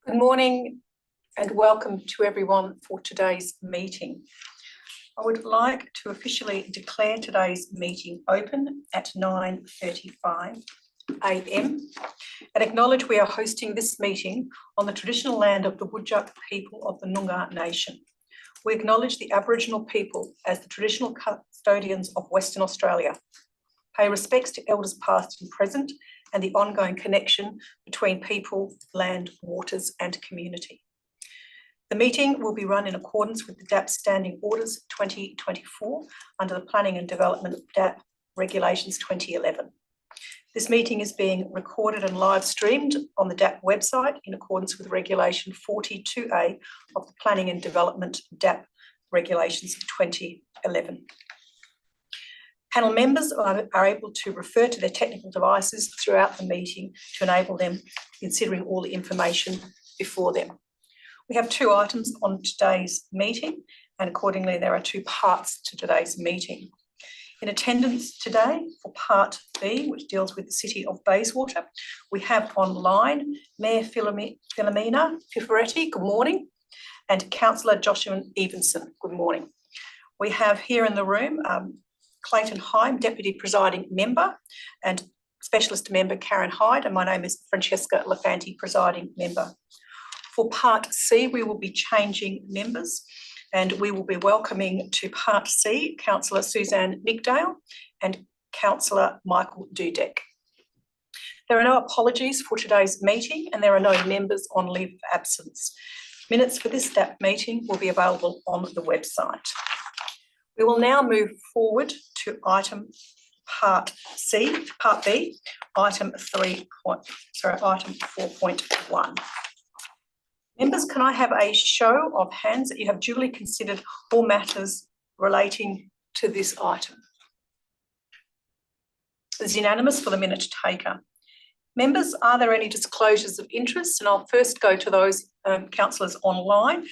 Good morning and welcome to everyone for today's meeting. I would like to officially declare today's meeting open at 9:35 a.m. and acknowledge we are hosting this meeting on the traditional land of the Whadjuk people of the Noongar Nation. We acknowledge the Aboriginal people as the traditional custodians of Western Australia. Pay respects to elders past and present and the ongoing connection between people, land, waters and community. The meeting will be run in accordance with the DAP Standing Orders 2024 under the Planning and Development DAP Regulations 2011. This meeting is being recorded and live streamed on the DAP website in accordance with Regulation 42A of the Planning and Development DAP Regulations 2011. Panel members are able to refer to their technical devices throughout the meeting to enable them considering all the information before them. We have two items on today's meeting and accordingly there are two parts to today's meeting. In attendance today for part B, which deals with the City of Bayswater, we have online Mayor Philomena Fiferetti, good morning, and Councillor Joshua Evenson, good morning. We have here in the room Clayton Heim, Deputy Presiding Member, and Specialist Member Karen Hyde, and my name is Francesca Lafanti, Presiding Member. For Part C, we will be changing members and we will be welcoming to Part C Councillor Suzanne Nickdale and Councillor Michael Dudek. There are no apologies for today's meeting and there are no members on leave of absence. Minutes for this DAP meeting will be available on the website. We will now move forward to item Part B, item 4.1. Members, can I have a show of hands that you have duly considered all matters relating to this item? It's unanimous for the minute taker. Members, are there any disclosures of interest? And I'll first go to those councillors online.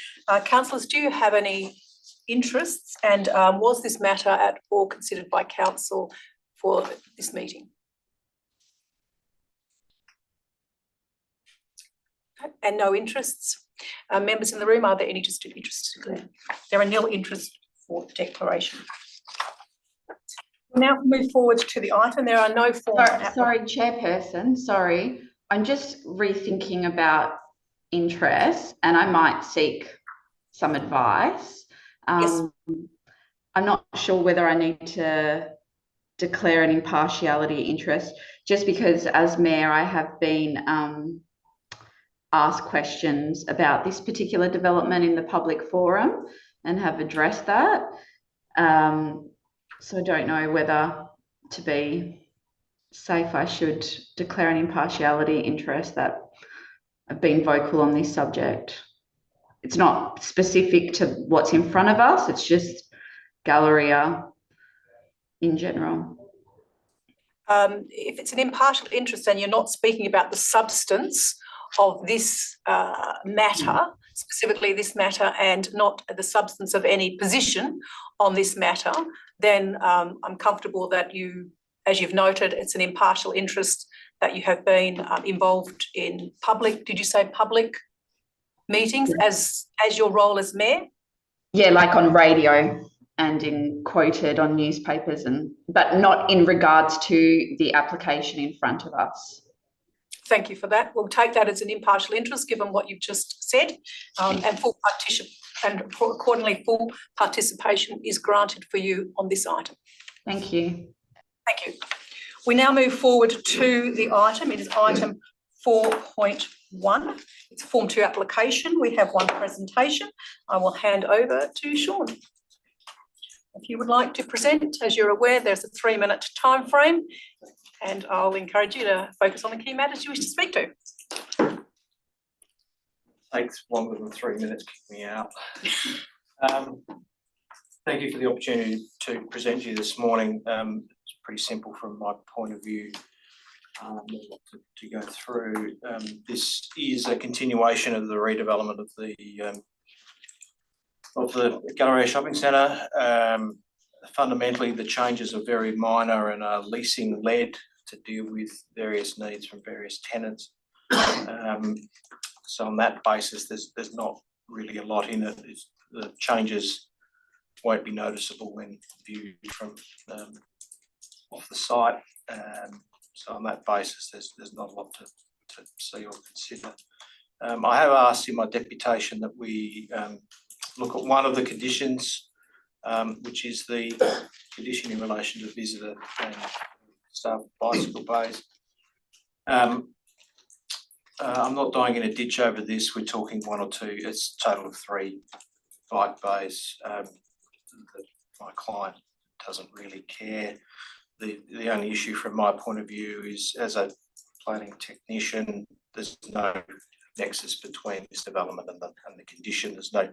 Councillors, do you have any interests and was this matter at all considered by council for this meeting? And no interests. Members in the room, are there any interests to declare? There are nil interests for the declaration. We'll now move forward to the item. There are no forms. Sorry, Chairperson, sorry. I'm just rethinking about interest and I might seek some advice. Yes. I'm not sure whether I need to declare an impartiality interest just because as Mayor I have been asked questions about this particular development in the public forum and have addressed that. So I don't know whether to be safe I should declare an impartiality interest that I've been vocal on this subject. It's not specific to what's in front of us, it's just Galleria in general. If it's an impartial interest and you're not speaking about the substance of this matter, specifically this matter, and not the substance of any position on this matter, then I'm comfortable that you, as you've noted, it's an impartial interest that you have been involved in public, did you say public meetings as your role as Mayor? Yeah, like on radio and quoted on newspapers, but not in regards to the application in front of us. Thank you for that. We'll take that as an impartial interest given what you've just said, and accordingly full participation is granted for you on this item. Thank you. Thank you. We now move forward to the item. It is item 4.1. It's a Form 2 application. We have one presentation. I will hand over to Sean. If you would like to present, as you're aware, there's a 3-minute time frame and I'll encourage you to focus on the key matters you wish to speak to. Takes longer than 3 minutes to kick me out. Thank you for the opportunity to present you this morning. It's pretty simple from my point of view to go through. This is a continuation of the redevelopment of the Galleria Shopping Centre. Fundamentally, the changes are very minor and are leasing-led to deal with various needs from various tenants. So on that basis, there's not really a lot in it. The changes won't be noticeable when viewed from off the site. So on that basis, there's not a lot to see or consider. I have asked in my deputation that we look at one of the conditions, which is the condition in relation to visitor and staff bicycle bays. I'm not dying in a ditch over this. We're talking one or two. It's a total of 3 bike bays. My client doesn't really care. The only issue from my point of view is, as a planning technician, there's no nexus between this development and the condition. It's not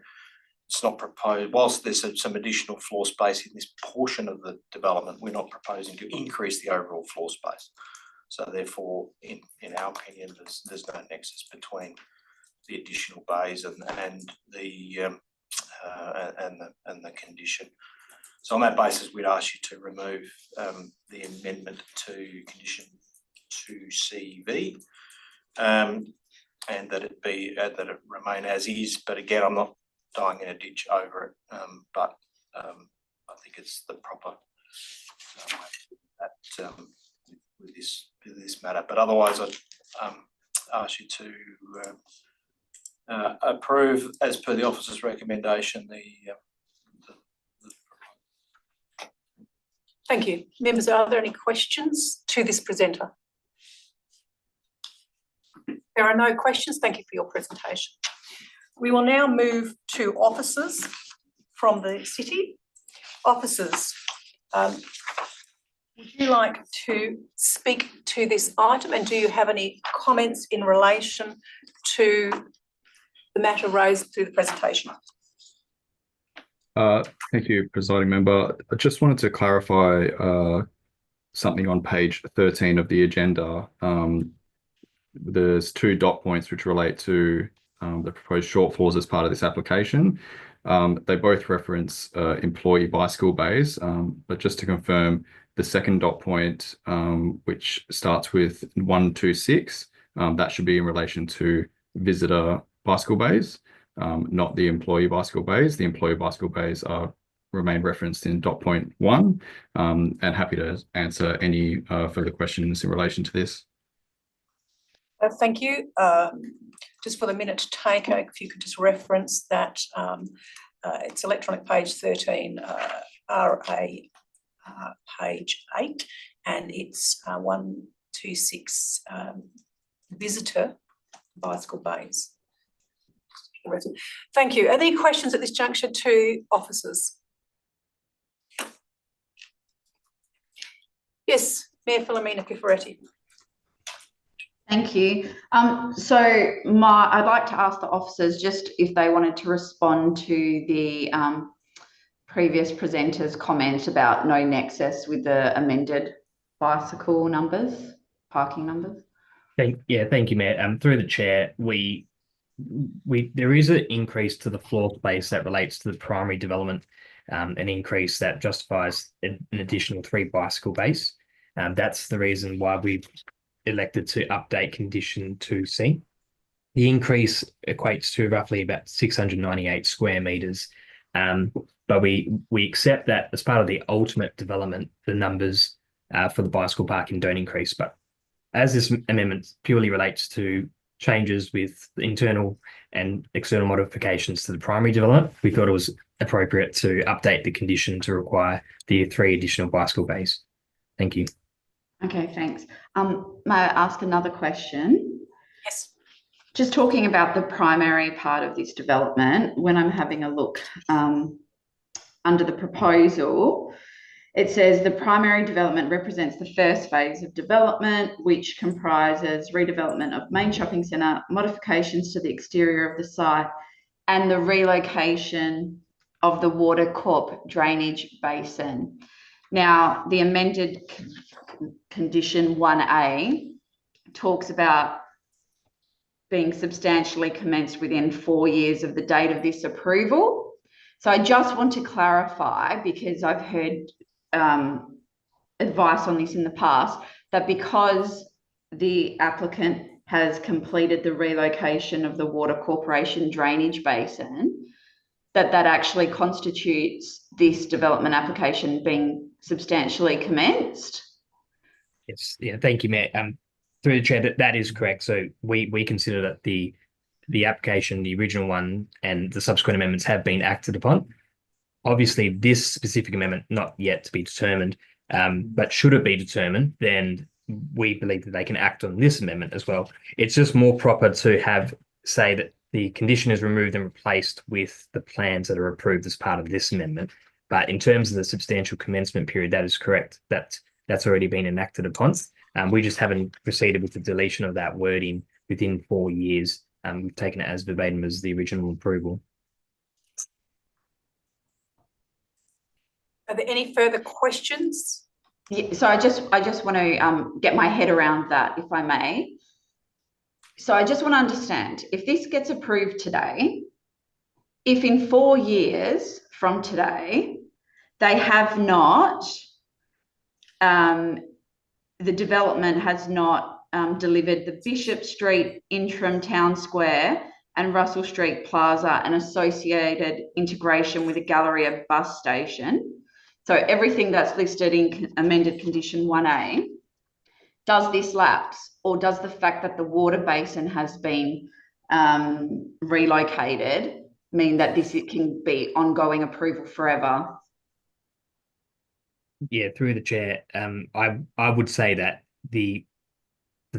proposed. Whilst there's some additional floor space in this portion of the development, we're not proposing to increase the overall floor space. So therefore, in our opinion, there's no nexus between the additional bays and the condition. So on that basis, we'd ask you to remove the amendment to condition 2CV, and that it remain as is. But again, I'm not dying in a ditch over it, but I think it's the proper with this matter. But otherwise, I'd ask you to approve, as per the officer's recommendation, Thank you. Members, are there any questions to this presenter? There are no questions. Thank you for your presentation. We will now move to officers from the city. Officers, would you like to speak to this item, and do you have any comments in relation to the matter raised through the presentation? Thank you, Presiding Member. I just wanted to clarify something on page 13 of the agenda. There's 2 dot points which relate to the proposed shortfalls as part of this application. They both reference employee bicycle bays, but just to confirm, the second dot point, which starts with 126, that should be in relation to visitor bicycle bays, not the employee bicycle bays. The employee bicycle bays remain referenced in dot point 1, and happy to answer any further questions in relation to this. Thank you. Just for the minute taker, if you could just reference that it's electronic page 13, RA page 8, and it's 126 visitor bicycle bays. Thank you. Are there any questions at this juncture to officers? Yes, Mayor Philomena Pifaretti. Thank you. I'd like to ask the officers just if they wanted to respond to the previous presenter's comment about no nexus with the amended bicycle numbers, parking numbers. Thank you, Mayor. Through the chair, there is an increase to the floor space that relates to the primary development, an increase that justifies an additional 3 bicycle bays. That's the reason why we've elected to update condition 2C. The increase equates to roughly about 698 square metres, but we accept that as part of the ultimate development, the numbers for the bicycle parking don't increase. But as this amendment purely relates to changes with internal and external modifications to the primary development, we thought it was appropriate to update the condition to require the 3 additional bicycle bays. Thank you. Okay, thanks. May I ask another question? Yes. Just talking about the primary part of this development, when I'm having a look under the proposal, it says the primary development represents the first phase of development, which comprises redevelopment of main shopping centre, modifications to the exterior of the site, and the relocation of the water corp drainage basin. Now, the amended condition 1A talks about being substantially commenced within 4 years of the date of this approval. So I just want to clarify, because I've heard advice on this in the past, that because the applicant has completed the relocation of the Water Corporation drainage basin, that actually constitutes this development application being substantially commenced? Yes, yeah, thank you, Matt. Through the chair, that is correct. So we consider that the application, the original one, and the subsequent amendments have been acted upon. Obviously, this specific amendment not yet to be determined, but should it be determined, then we believe that they can act on this amendment as well. It's just more proper to say that the condition is removed and replaced with the plans that are approved as part of this amendment. But in terms of the substantial commencement period, that is correct. That's already been enacted upon. We just haven't proceeded with the deletion of that wording within 4 years. We've taken it as verbatim as the original approval. Are there any further questions? Yeah, so I just want to get my head around that, if I may. So I just want to understand, if this gets approved today, if in 4 years from today, they have not, the development has not delivered the Bishop Street interim town square and Russell Street Plaza and associated integration with a Galleria bus station, so everything that's listed in amended condition 1A, does this lapse, or does the fact that the water basin has been relocated mean that it can be ongoing approval forever? Yeah, through the chair, I would say that the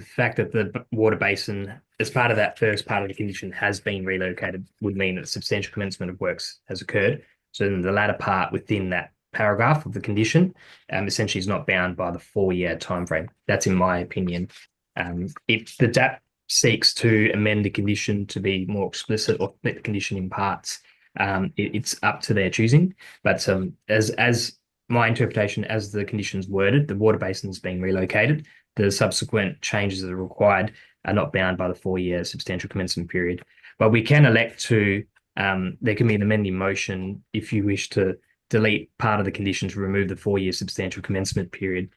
fact that the water basin, as part of that first part of the condition, has been relocated would mean that substantial commencement of works has occurred. So then the latter part within that paragraph of the condition essentially is not bound by the 4-year timeframe. That's in my opinion. If the DAP seeks to amend the condition to be more explicit or split the condition in parts, it's up to their choosing. But as my interpretation, as the conditions worded, the water basin is being relocated. The subsequent changes that are required are not bound by the 4-year substantial commencement period. But we can elect to, there can be an amending motion if you wish to delete part of the condition to remove the 4-year substantial commencement period.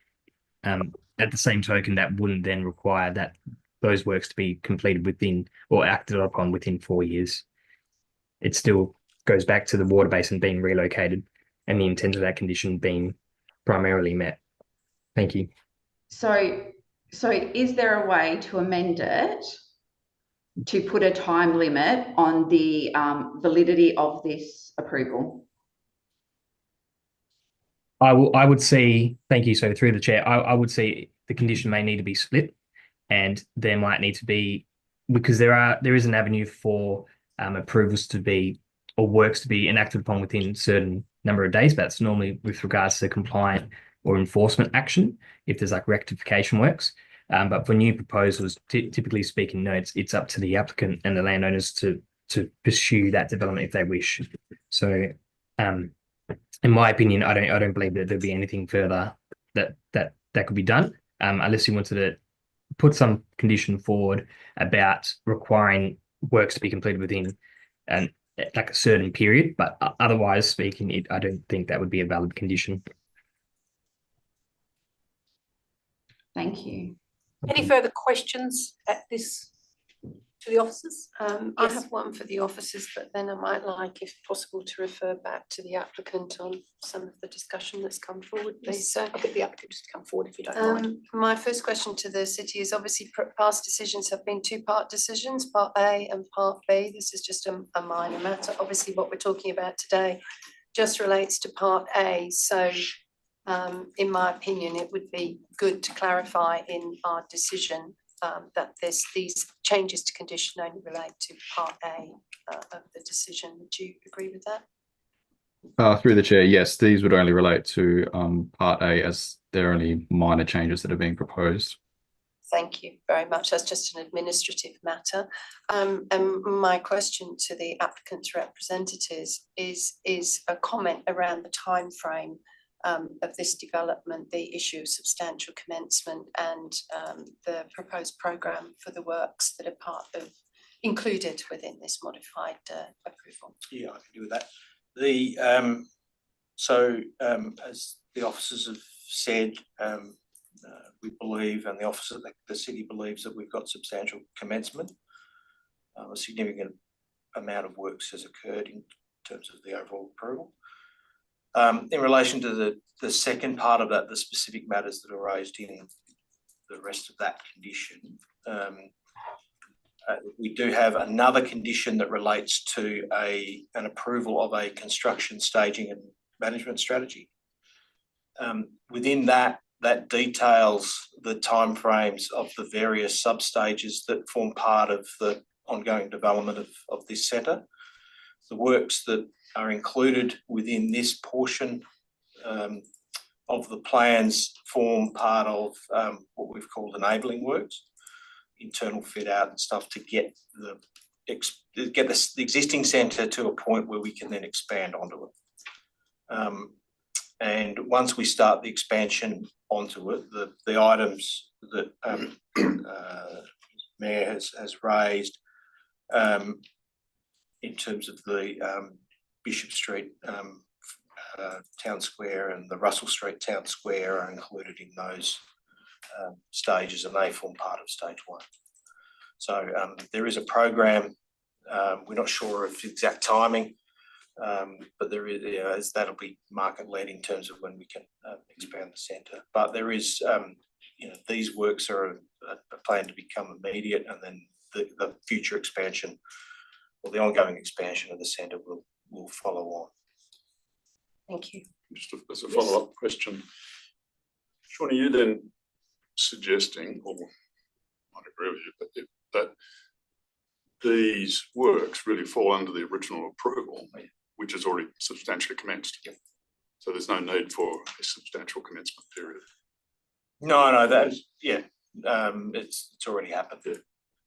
At the same token, that wouldn't then require that those works to be completed within or acted upon within 4 years. It still goes back to the water basin being relocated and the intent of that condition being primarily met. Thank you. So is there a way to amend it to put a time limit on the validity of this approval? I would see, thank you. So through the chair, I would see the condition may need to be split, and there might need to be, because there is an avenue for approvals to be, or works to be enacted upon within a certain number of days. That's normally with regards to compliant or enforcement action, if there's like rectification works. But for new proposals, typically speaking, no, it's up to the applicant and the landowners to pursue that development if they wish. So in my opinion, I don't believe that there'd be anything further that could be done, unless you wanted to put some condition forward about requiring works to be completed within like a certain period. But otherwise speaking, I don't think that would be a valid condition. Thank you. Any further questions at this to the officers? I Yes. have one for the officers, but then I might like, if possible, to refer back to the applicant on some of the discussion that's come forward, please. So, I'll get the applicant to come forward if you don't mind. my first question to the city is, obviously past decisions have been 2-part decisions, part A and part B. This is just a minor matter. Obviously what we're talking about today just relates to part A. So in my opinion, it would be good to clarify in our decision that these changes to condition only relate to part A of the decision. Would you agree with that? Through the chair, yes, these would only relate to Part A, as they're only minor changes that are being proposed. Thank you very much. That's just an administrative matter. And my question to the applicant's representatives is a comment around the timeframe of this development, the issue of substantial commencement, and the proposed programme for the works that are included within this modified approval. Yeah, I can do with that. As the officers have said, We believe, and the office of the city believes, that we've got substantial commencement. A significant amount of works has occurred in terms of the overall approval. In relation to the second part of that, the specific matters that are raised in the rest of that condition, we do have another condition that relates to an approval of a construction staging and management strategy. Within that details the timeframes of the various substages that form part of the ongoing development of this centre. The works that are included within this portion of the plans form part of what we've called enabling works, internal fit out and stuff, to get the existing centre to a point where we can then expand onto it. And once we start the expansion onto it, the items that Mayor has raised in terms of the Bishop Street Town Square and the Russell Street Town Square are included in those stages, and they form part of stage one. So there is a program. We're not sure of the exact timing, but there is, that'll be market led in terms of when we can expand the centre. But there is, these works are planned to become immediate, and then the future expansion or the ongoing expansion of the centre will follow on. Thank you. Just as a follow-up question, Sean, are you then suggesting, or I agree with you, but that these works really fall under the original approval, which is already substantially commenced? Yep. So there's no need for a substantial commencement period? No, it's already happened. Yeah.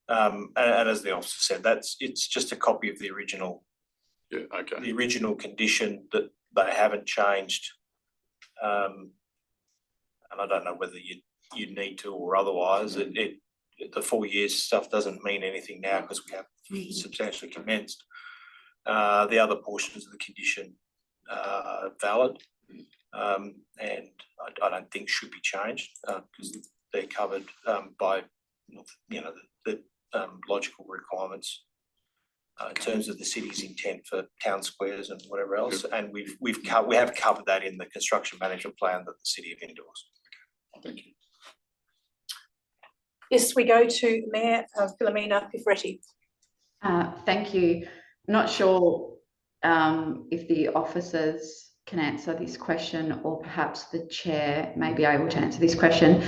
And as the officer said, it's just a copy of the original. Yeah. Okay. The original condition that they haven't changed, and I don't know whether you need to or otherwise. The 4 years stuff doesn't mean anything now because we have substantially commenced. The other portions of the condition are valid, and I don't think should be changed because they're covered by the logical requirements in terms of the city's intent for town squares and whatever else, and we have covered that in the construction management plan that the city have endorsed. Thank you. Yes, we go to Mayor Philomena Pifretti. Thank you. Not sure if the officers can answer this question, or perhaps the chair may be able to answer this question.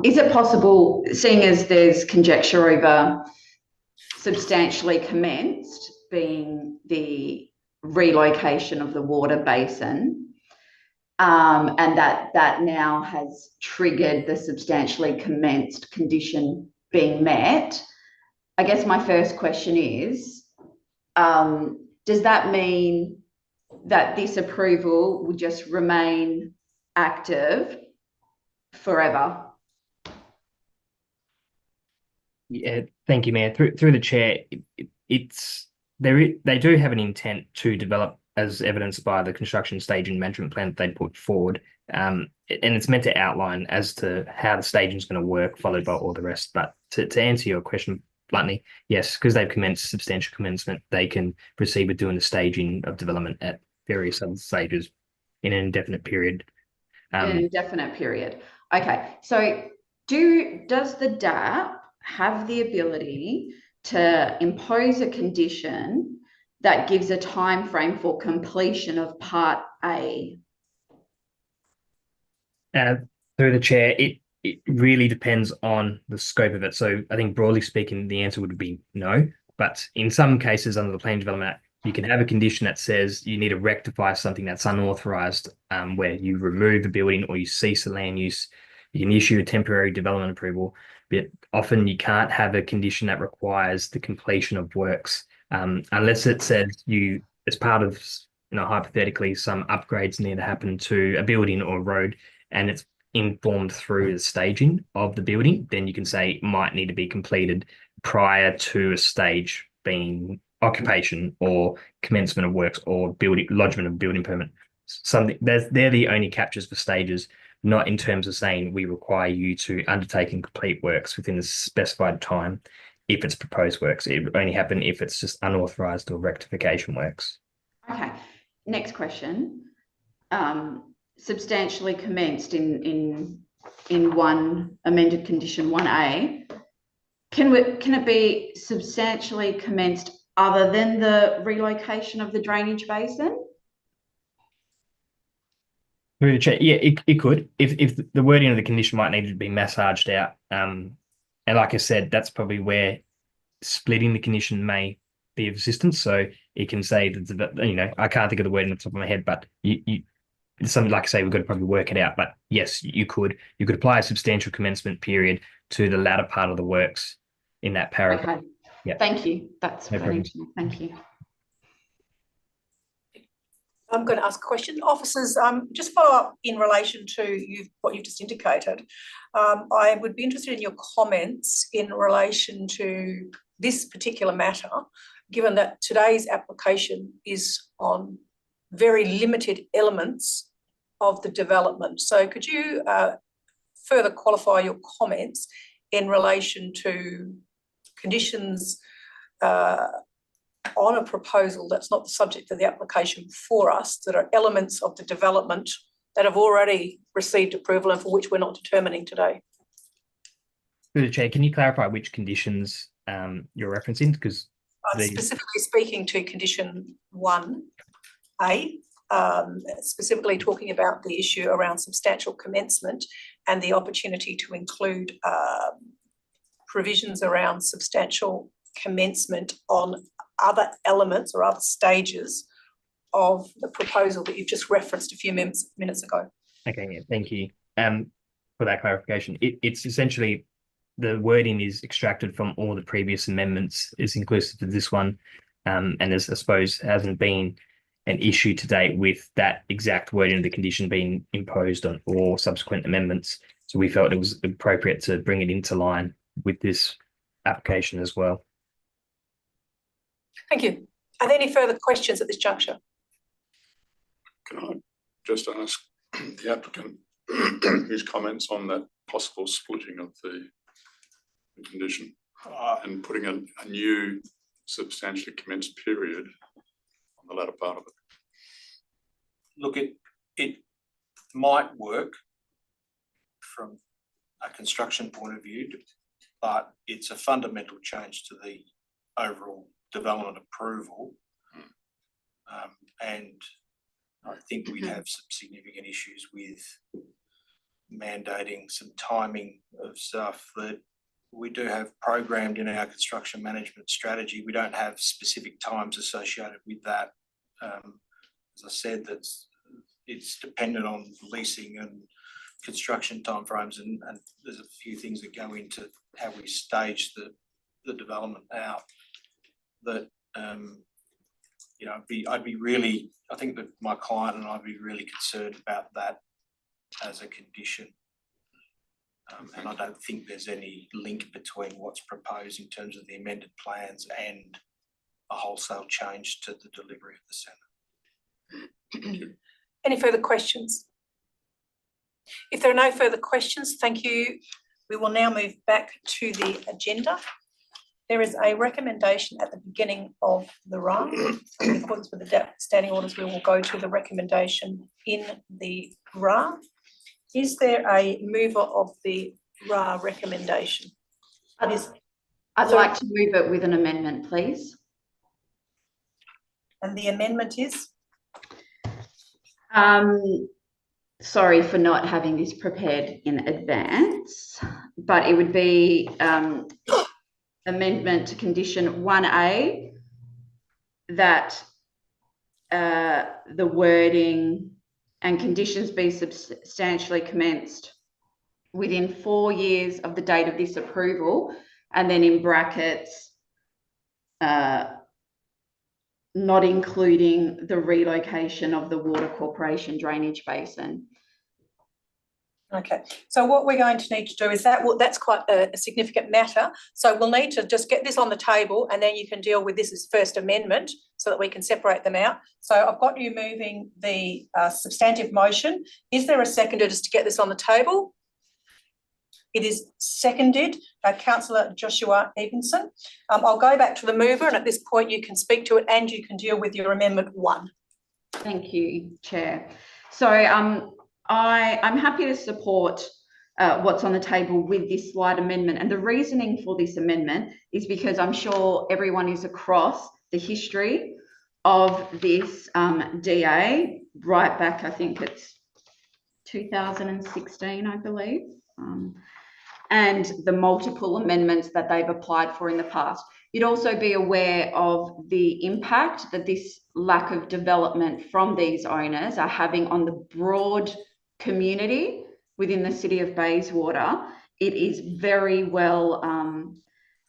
Is it possible, seeing as there's conjecture over substantially commenced being the relocation of the water basin, and that now has triggered the substantially commenced condition being met? I guess my first question is, does that mean that this approval will just remain active forever? Yeah, thank you, Mayor. Through the chair, they do have an intent to develop, as evidenced by the construction staging management plan that they put forward, and it's meant to outline as to how the staging is going to work, followed by all the rest. But to answer your question bluntly, yes, because they've commenced substantial commencement, they can proceed with doing the staging of development at various other stages in an indefinite period. An indefinite period. Okay, so does the DAP have the ability to impose a condition that gives a time frame for completion of Part A? Through the chair, it really depends on the scope of it. So I think broadly speaking, the answer would be no. But in some cases under the Plan Development Act, you can have a condition that says you need to rectify something that's unauthorised, where you remove the building or you cease the land use. You can issue a temporary development approval, but often you can't have a condition that requires the completion of works, unless it says you, as part of, hypothetically, some upgrades need to happen to a building or a road, and it's informed through the staging of the building, then you can say it might need to be completed prior to a stage being occupation or commencement of works or lodgement of building permit. They're the only captures for stages. not in terms of saying we require you to undertake and complete works within a specified time if it's proposed works. It would only happen if it's just unauthorised or rectification works. Okay, next question. Substantially commenced in one amended condition 1A. Can it be substantially commenced other than the relocation of the drainage basin? Through the chair, yeah, it could. If the wording of the condition might need to be massaged out. And like I said, that's probably where splitting the condition may be of assistance. So it can say that, I can't think of the word on the top of my head, but you something like I say, we've got to probably work it out. But yes, you could apply a substantial commencement period to the latter part of the works in that paragraph. Okay. Yeah. Thank you. That's No what I need to know. Thank you. I'm going to ask a question. Officers, just follow up in relation to what you've just indicated. I would be interested in your comments in relation to this particular matter, given that today's application is on very limited elements of the development. So could you further qualify your comments in relation to conditions on a proposal that's not the subject of the application for us, that are elements of the development that have already received approval and for which we're not determining today? Through the chair, can you clarify which conditions you're referencing? Because specifically speaking to condition 1A, specifically talking about the issue around substantial commencement and the opportunity to include provisions around substantial commencement on other elements or other stages of the proposal that you've just referenced a few minutes ago. Okay, yeah, thank you for that clarification. It's essentially the wording is extracted from all the previous amendments, is inclusive of this one, and there's, I suppose, hasn't been an issue to date with that exact wording of the condition being imposed on all subsequent amendments. So we felt it was appropriate to bring it into line with this application as well. Thank you. Are there any further questions at this juncture? Can I just ask the applicant his comments on that possible splitting of the condition and putting a new substantially commenced period on the latter part of it? Look, it might work from a construction point of view, but it's a fundamental change to the overall development approval. And I think we have some significant issues with mandating some timing of stuff that we do have programmed in our construction management strategy. We don't have specific times associated with that. As I said, it's dependent on leasing and construction timeframes, and there's a few things that go into how we stage the development out. That I think that my client and I'd be really concerned about that as a condition. And I don't think there's any link between what's proposed in terms of the amended plans and a wholesale change to the delivery of the centre. Any further questions? If there are no further questions, thank you. We will now move back to the agenda. There is a recommendation at the beginning of the RA. In accordance with the standing orders, we will go to the recommendation in the RA. Is there a mover of the RA recommendation? I'd like to move it with an amendment, please. And the amendment is? Sorry for not having this prepared in advance, but it would be amendment to condition 1A, that the wording and conditions be substantially commenced within 4 years of the date of this approval, and then in brackets, not including the relocation of the Water Corporation drainage basin. Okay, so what we're going to need to do is that's quite a significant matter. So we'll need to just get this on the table, and then you can deal with this as first amendment so that we can separate them out. So I've got you moving the substantive motion. Is there a seconder just to get this on the table? It is seconded by Councillor Joshua Evenson. I'll go back to the mover, and at this point you can speak to it and you can deal with your Amendment 1. Thank you, Chair. So I'm happy to support what's on the table with this slight amendment. And the reasoning for this amendment is because I'm sure everyone is across the history of this DA right back, I think it's 2016, I believe, and the multiple amendments that they've applied for in the past. You'd also be aware of the impact that this lack of development from these owners are having on the broad community within the city of Bayswater. It is very well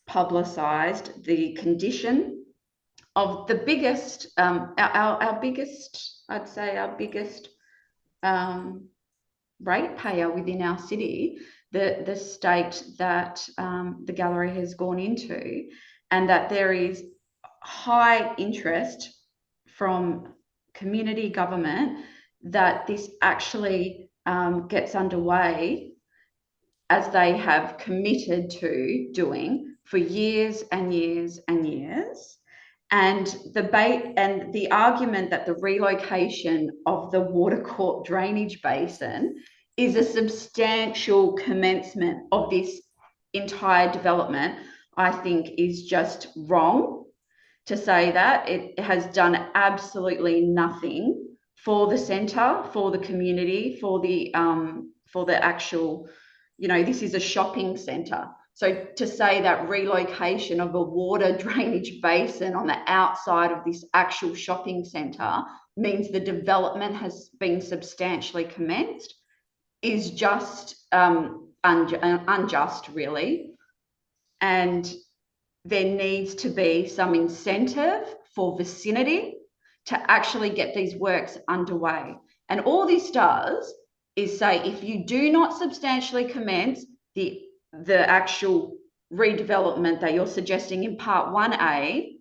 publicised, the condition of the biggest, our biggest, I'd say our biggest ratepayer within our city, the state that the gallery has gone into, and that there is high interest from community government that this actually gets underway, as they have committed to doing for years and years and years. And the argument that the relocation of the watercourt drainage basin is a substantial commencement of this entire development, I think is just wrong to say that. It has done absolutely nothing for the centre, for the community, for the actual, this is a shopping centre. So to say that relocation of a water drainage basin on the outside of this actual shopping centre means the development has been substantially commenced is just unjust, really. And there needs to be some incentive for Vicinity to actually get these works underway. And all this does is say, if you do not substantially commence the actual redevelopment that you're suggesting in Part 1A,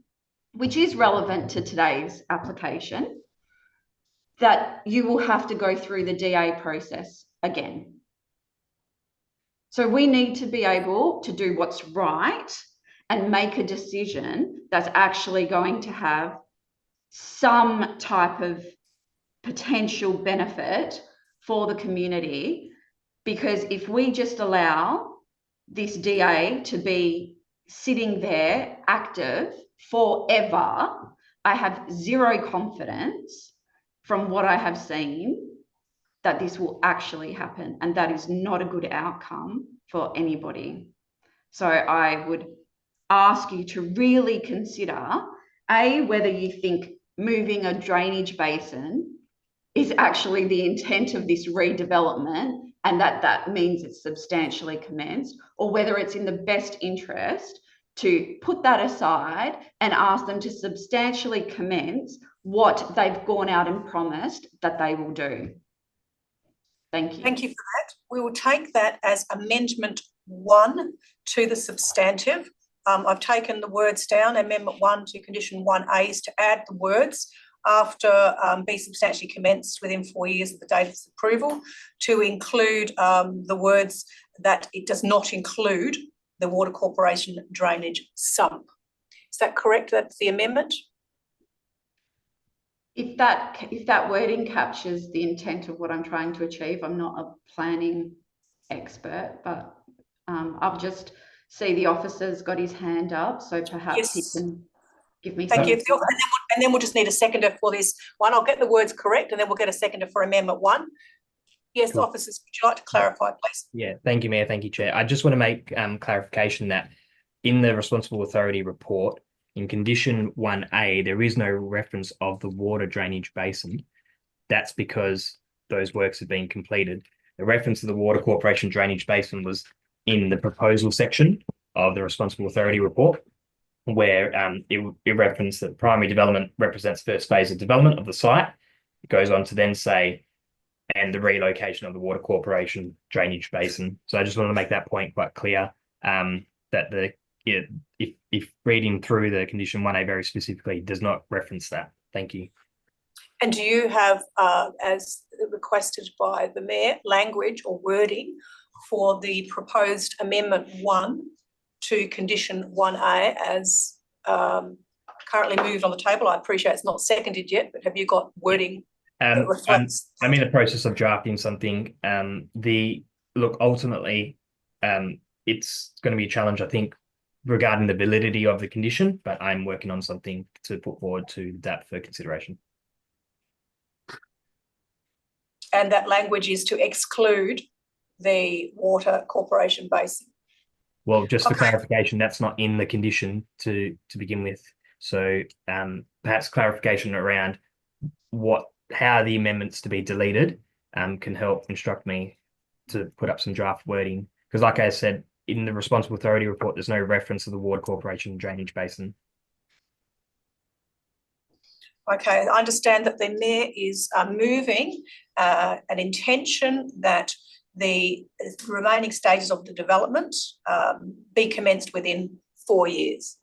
which is relevant to today's application, that you will have to go through the DA process again. So we need to be able to do what's right and make a decision that's actually going to have some type of potential benefit for the community. Because if we just allow this DA to be sitting there active forever, I have zero confidence from what I have seen that this will actually happen, and that is not a good outcome for anybody. So I would ask you to really consider, A, whether you think moving a drainage basin is actually the intent of this redevelopment, and that means it's substantially commenced, or whether it's in the best interest to put that aside and ask them to substantially commence what they've gone out and promised that they will do. Thank you. Thank you for that. We will take that as Amendment 1 to the substantive. I've taken the words down. Amendment 1 to Condition 1A is to add the words after be substantially commenced within 4 years of the date of its approval, to include the words that it does not include the Water Corporation drainage sump. Is that correct? That's the amendment? If that wording captures the intent of what I'm trying to achieve, I'm not a planning expert, but I'll just see the officer's got his hand up, so perhaps he can give me. Thank you. And then we'll just need a seconder for this one. I'll get the words correct, and then we'll get a seconder for Amendment 1. Yes, cool. Officers, would you like to clarify, please? Yeah, thank you, Mayor. Thank you, Chair. I just want to make clarification that in the Responsible Authority report, in Condition 1A, there is no reference of the water drainage basin. That's because those works have been completed. The reference to the Water Corporation drainage basin was in the proposal section of the Responsible Authority report, where it referenced that primary development represents first phase of development of the site. It goes on to then say and the relocation of the Water Corporation drainage basin. So I just want to make that point quite clear, that if reading through the condition 1A very specifically does not reference that. Thank you. And do you have, as requested by the Mayor, language or wording for the proposed amendment 1 to condition 1A as currently moved on the table? I appreciate it's not seconded yet, but have you got wording that reflects? I'm in the process of drafting something. Ultimately, it's going to be a challenge, I think, regarding the validity of the condition, but I'm working on something to put forward to DAP for consideration. And that language is to exclude the Water Corporation basin. Well, just for clarification, that's not in the condition to begin with. So perhaps clarification around how the amendments to be deleted can help instruct me to put up some draft wording. Because like I said, in the responsible authority report, there's no reference to the Water Corporation drainage basin. Okay, I understand that the Mayor is moving an intention that the remaining stages of the development be commenced within 4 years.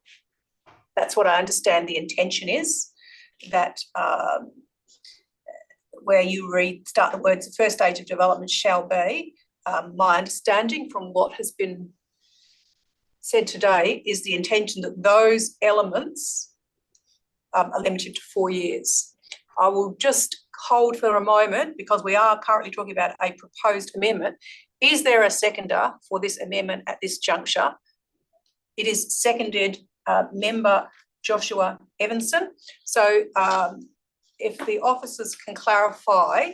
That's what I understand the intention is, that where you start the words, the first stage of development shall be, my understanding from what has been said today is the intention that those elements are limited to 4 years. I will just hold for a moment because we are currently talking about a proposed amendment. Is there a seconder for this amendment at this juncture? It is seconded, member Joshua Evanson. So if the officers can clarify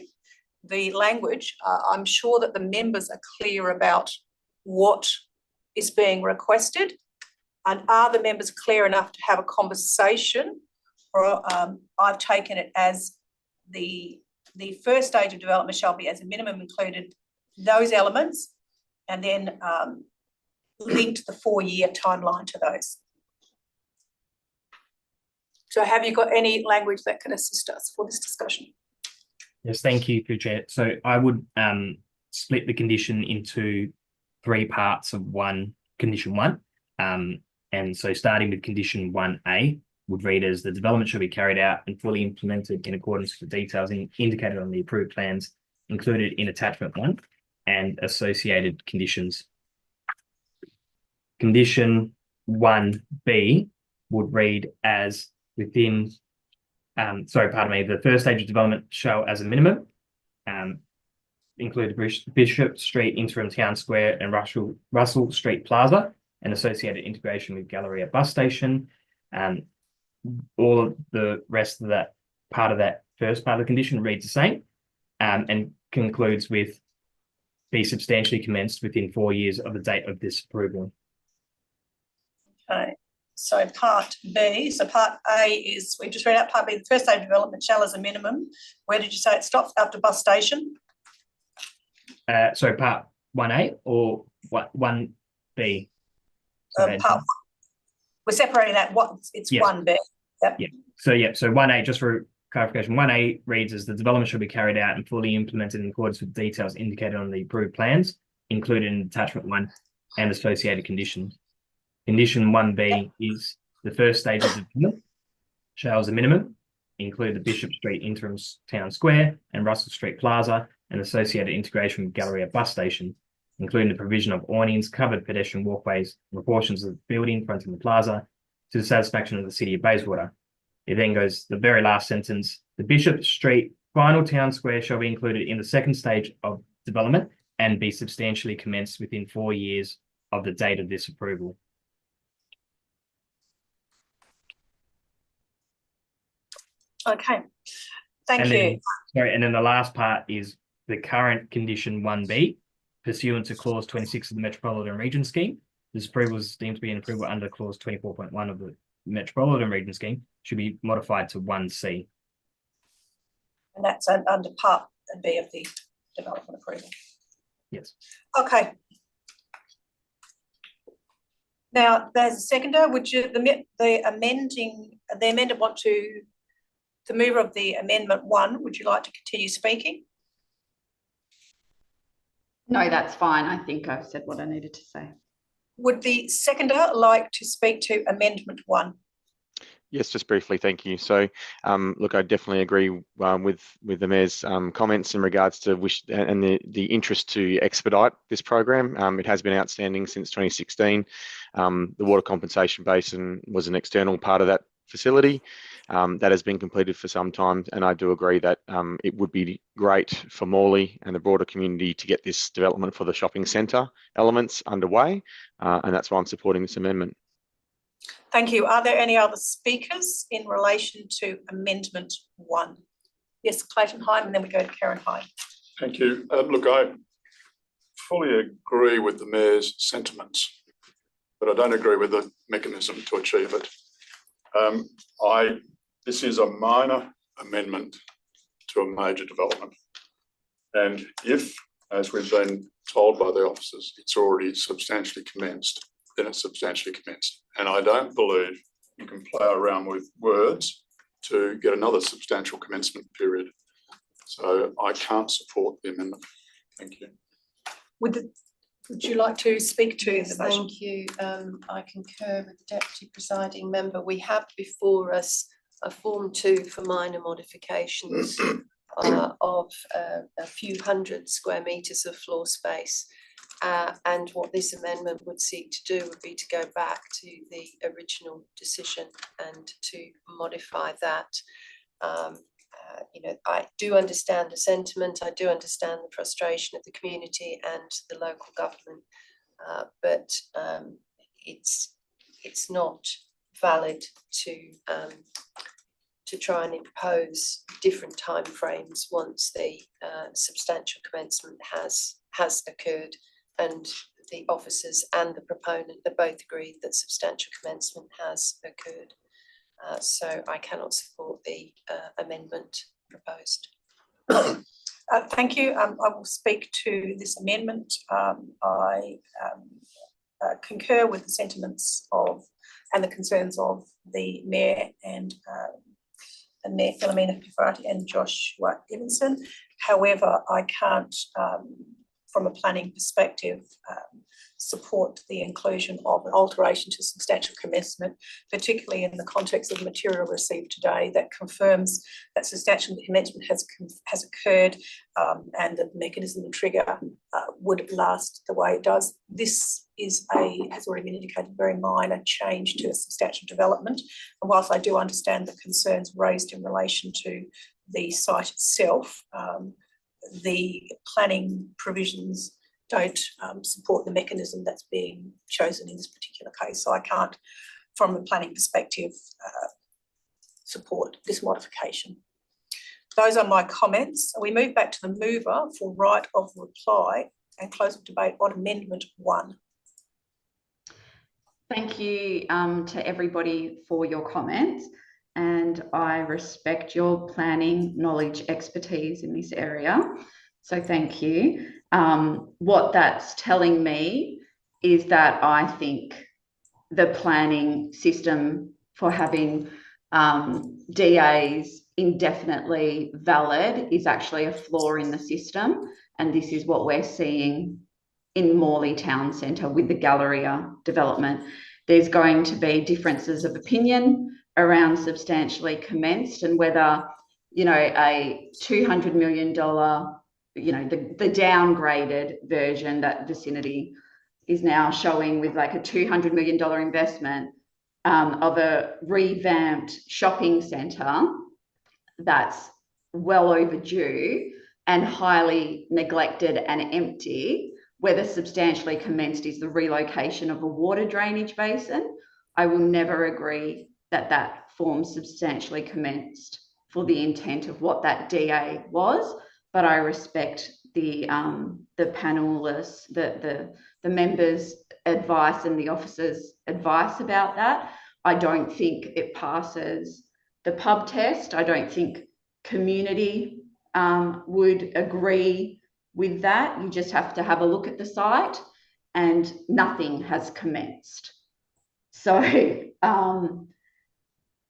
the language, I'm sure that the members are clear about what is being requested. And are the members clear enough to have a conversation? Or I've taken it as the first stage of development shall be as a minimum included those elements and then linked the 4-year timeline to those. So have you got any language that can assist us for this discussion? Yes, thank you, Chair. So I would split the condition into 3 parts of condition 1. And so starting with condition 1A would read as the development shall be carried out and fully implemented in accordance with the details indicated on the approved plans included in attachment 1 and associated conditions. Condition 1B would read as the first stage of development shall as a minimum include Bishop Street Interim Town Square and Russell Street Plaza and associated integration with Galleria bus station. All of the rest of that part of that first part of the condition reads the same and concludes with be substantially commenced within 4 years of the date of this approval. Okay, so part B, so part A is, we just read out part B, the first stage of development shall as a minimum. Where did you say it stops? After bus station? So part 1A or what 1B? We're separating that. It's yes. 1B. Yep. Yeah. So 1A, just for clarification, 1A reads as the development should be carried out and fully implemented in accordance with details indicated on the approved plans, included in attachment 1 and associated conditions. Condition 1B is the first stage of development shall as a minimum include the Bishop Street Interim Town Square and Russell Street Plaza and associated integration with Galleria bus station, including the provision of awnings, covered pedestrian walkways, and portions of the building fronting the plaza to the satisfaction of the City of Bayswater. It then goes, the very last sentence, the Bishop Street final town square shall be included in the second stage of development and be substantially commenced within 4 years of the date of this approval. Okay, thank you. And then the last part is the current condition 1B, pursuant to clause 26 of the Metropolitan Region Scheme. This approval is deemed to be an approval under clause 24.1 of the Metropolitan Region Scheme, should be modified to 1C. And that's under part B of the development approval. Yes. Okay. Now, there's a seconder. Would you, the amendment want to, the mover of the amendment 1, would you like to continue speaking? No, that's fine. I think I've said what I needed to say. Would the seconder like to speak to Amendment 1? Yes, just briefly, thank you. So, look, I definitely agree with the Mayor's comments in regards to the interest to expedite this program. It has been outstanding since 2016. The water compensation basin was an external part of that facility that has been completed for some time, and I do agree that it would be great for Morley and the broader community to get this development for the shopping centre elements underway, and that's why I'm supporting this amendment. Thank you. Are there any other speakers in relation to Amendment 1? Yes, Clayton Hyde, and then we go to Karen Hyde. Thank you. Look, I fully agree with the Mayor's sentiments, but I don't agree with the mechanism to achieve it. This is a minor amendment to a major development. And if, as we've been told by the officers, it's already substantially commenced, then it's substantially commenced. And I don't believe you can play around with words to get another substantial commencement period. So I can't support the amendment. Thank you. Would you like to speak to Yes, the motion? thank you. I concur with the Deputy Presiding Member. We have before us a Form 2 for minor modifications of a few hundred square metres of floor space. And what this amendment would seek to do would be to go back to the original decision and to modify that. You know, I do understand the sentiment, I do understand the frustration of the community and the local government, but it's not valid to try and impose different timeframes once the substantial commencement has occurred, and the officers and the proponent have both agreed that substantial commencement has occurred. So I cannot support the amendment proposed. Thank you. I will speak to this amendment. I concur with the sentiments of and the concerns of the Mayor and Mayor Philomena Pifarati and Joshua Evanson. However, I can't, from a planning perspective, support the inclusion of an alteration to substantial commencement, particularly in the context of the material received today that confirms that substantial commencement has occurred, and the mechanism and trigger would last the way it does. This is has already been indicated, very minor change to a substantial development. And whilst I do understand the concerns raised in relation to the site itself, the planning provisions don't support the mechanism that's being chosen in this particular case. So I can't, from a planning perspective, support this modification. Those are my comments. We move back to the mover for right of reply and close the debate on Amendment 1. Thank you to everybody for your comments, and I respect your planning knowledge, expertise in this area. So thank you. What that's telling me is that I think the planning system for having DAs indefinitely valid is actually a flaw in the system. And this is what we're seeing in Morley Town Centre with the Galleria development. There's going to be differences of opinion around substantially commenced and whether, you know, a $200 million, you know, the downgraded version that Vicinity is now showing with like a $200 million investment of a revamped shopping centre that's well overdue and highly neglected and empty, whether substantially commenced is the relocation of a water drainage basin. I will never agree that that forms substantially commenced for the intent of what that DA was, but I respect the panelists, the members' advice and the officers' advice about that. I don't think it passes the pub test. I don't think community would agree with that. You just have to have a look at the site, and nothing has commenced. So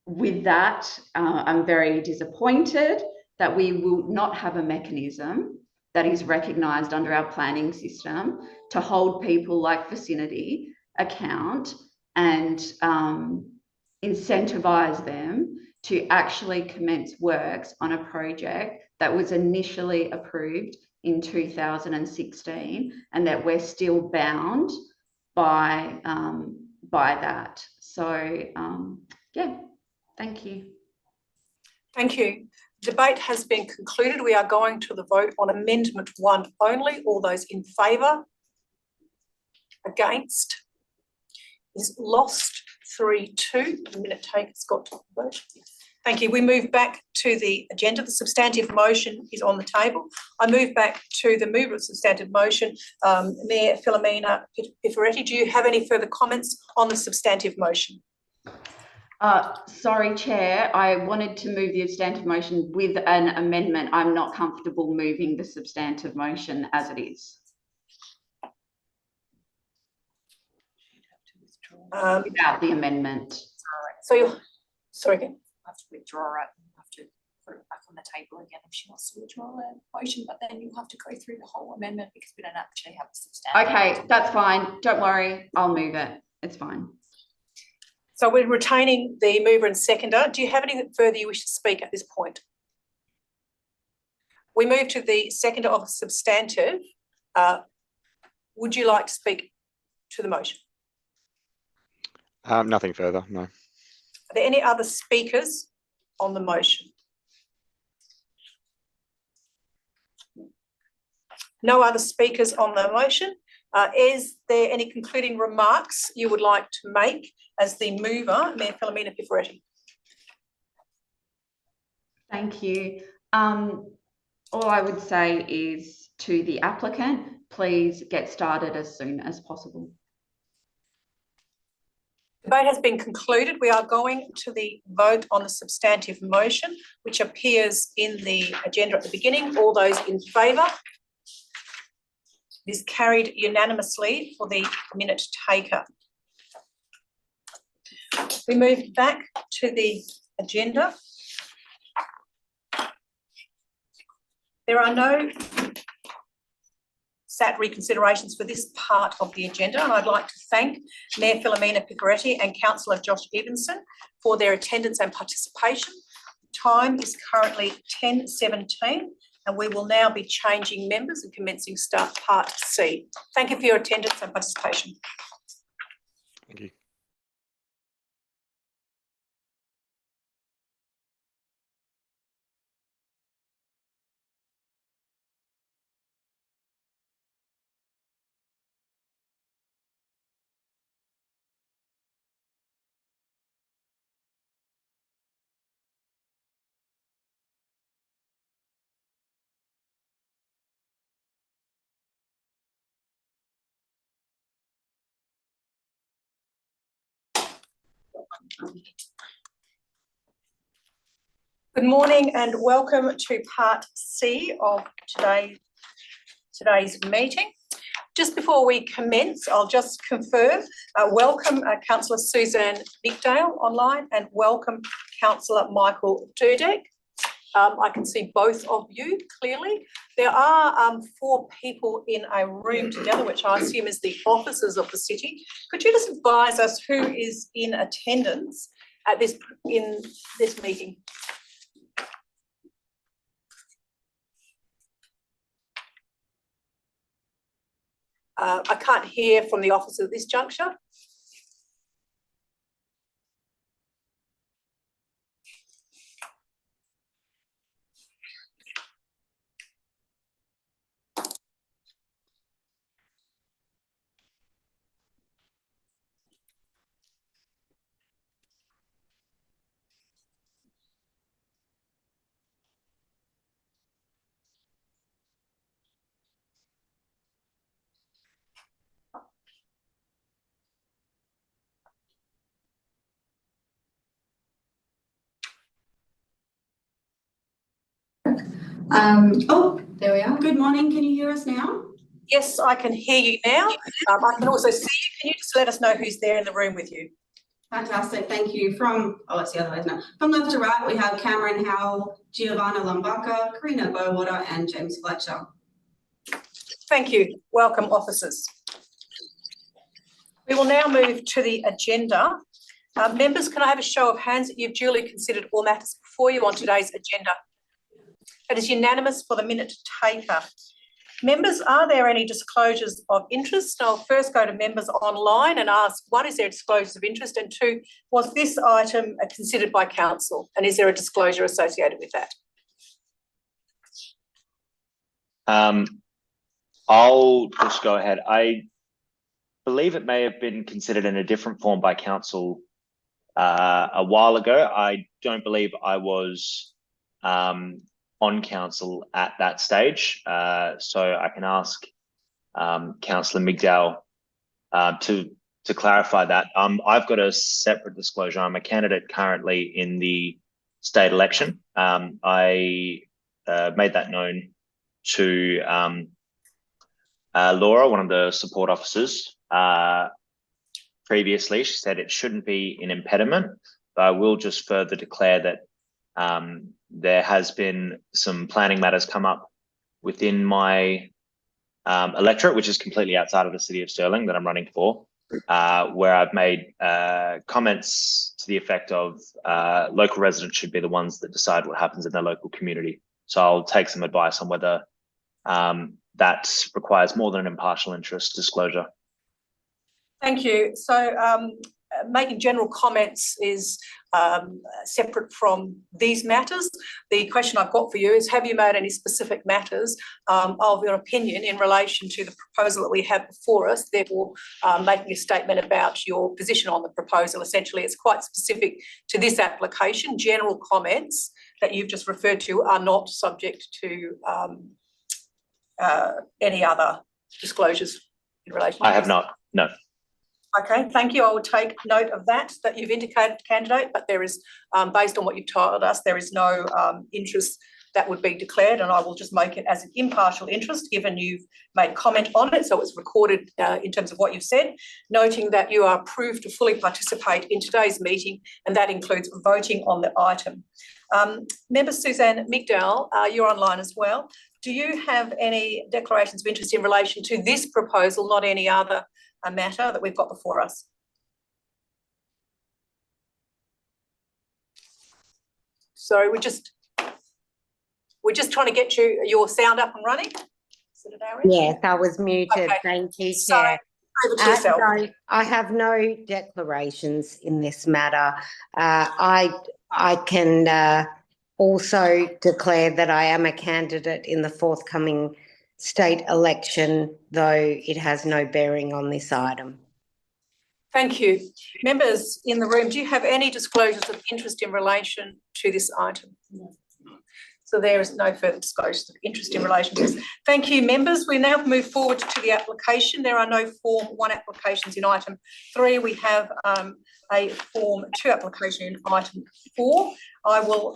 with that, I'm very disappointed that we will not have a mechanism that is recognised under our planning system to hold people like Vicinity account and incentivise them to actually commence works on a project that was initially approved in 2016, and that we're still bound by that. So yeah, thank you. Thank you. Debate has been concluded. We are going to the vote on Amendment 1 only. All those in favour? Against? Is lost. 3-2. The minute taker's got to vote. Thank you. We move back to the agenda. The substantive motion is on the table. I move back to the mover of substantive motion. Mayor Philomena Piferetti, do you have any further comments on the substantive motion? Sorry, Chair, I wanted to move the substantive motion with an amendment. I'm not comfortable moving the substantive motion as it is. Without the amendment. So you're, sorry again. I have to withdraw it and have to put it back on the table again if she wants to withdraw the motion, but then you'll have to go through the whole amendment because we don't actually have a substantive. Okay, that's fine. Don't worry, I'll move it. It's fine. So we're retaining the mover and seconder. Do you have anything further you wish to speak at this point? We move to the seconder of substantive. Would you like to speak to the motion? Nothing further, no. Are there any other speakers on the motion? No other speakers on the motion. Is there any concluding remarks you would like to make as the mover, Mayor Philomena Piferetti? Thank you. All I would say is to the applicant, please get started as soon as possible. Debate has been concluded. We are going to the vote on the substantive motion, which appears in the agenda at the beginning. All those in favour? It is carried unanimously for the minute taker. We move back to the agenda. There are no SAT reconsiderations for this part of the agenda, and I'd like to thank Mayor Philomena Piferetti and Councillor Josh Evenson for their attendance and participation. The time is currently 10:17 and we will now be changing members and commencing start part C. Thank you for your attendance and participation. Thank you. Good morning and welcome to part C of today's meeting. Just before we commence, I'll just confirm, welcome Councillor Suzanne Nickdale online and welcome Councillor Michael Dudek. I can see both of you clearly. There are 4 people in a room together, which I assume is the officers of the city. Could you just advise us who is in attendance at this meeting? I can't hear from the officer at this juncture. There we are. Good morning. Can you hear us now? Yes, I can hear you now. I can also see you. Can you just let us know who's there in the room with you? Fantastic. Thank you. It's the other way now. From left to right, we have Cameron Howell, Giovanna Lambaka, Karina Bowater, and James Fletcher. Thank you. Welcome, officers. We will now move to the agenda. Members, can I have a show of hands that you've duly considered all matters before you on today's agenda? It is unanimous for the minute taker. Members, are there any disclosures of interest? I'll first go to members online and ask, one, is there disclosures of interest? And two, was this item considered by council? And is there a disclosure associated with that? I'll just go ahead. I believe it may have been considered in a different form by council a while ago. I don't believe I was on council at that stage, so I can ask Councillor McDowell to clarify that. I've got a separate disclosure. I'm a candidate currently in the state election. I made that known to Laura, one of the support officers. Previously, she said it shouldn't be an impediment, but I will just further declare that there has been some planning matters come up within my electorate, which is completely outside of the city of Stirling that I'm running for, where I've made comments to the effect of local residents should be the ones that decide what happens in their local community. So I'll take some advice on whether that requires more than an impartial interest disclosure. Thank you. So making general comments is separate from these matters. The question I've got for you is, have you made any specific matters of your opinion in relation to the proposal that we have before us, therefore making a statement about your position on the proposal? Essentially, it's quite specific to this application. General comments that you've just referred to are not subject to any other disclosures in relation to I have not, no. Okay, thank you. I will take note of that you've indicated, candidate, but there is, based on what you've told us, there is no interest that would be declared, and I will just make it as an impartial interest, given you've made comment on it, so it's recorded in terms of what you've said, noting that you are approved to fully participate in today's meeting, and that includes voting on the item. Member Suzanne McDowell, you're online as well. Do you have any declarations of interest in relation to this proposal, not any other matter that we've got before us? Sorry, we're just trying to get your sound up and running. Is it at our end? Yes, I was muted. Okay. Thank you, Sorry. Chair. Over to yourself. No, I have no declarations in this matter. I can also declare that I am a candidate in the forthcoming state election, though it has no bearing on this item. Thank you. Members in the room, do you have any disclosures of interest in relation to this item? No. So there is no further disclosures of interest in relation to this. Thank you, members. We now move forward to the application. There are no Form 1 applications in item 3. We have a Form 2 application in item 4. I will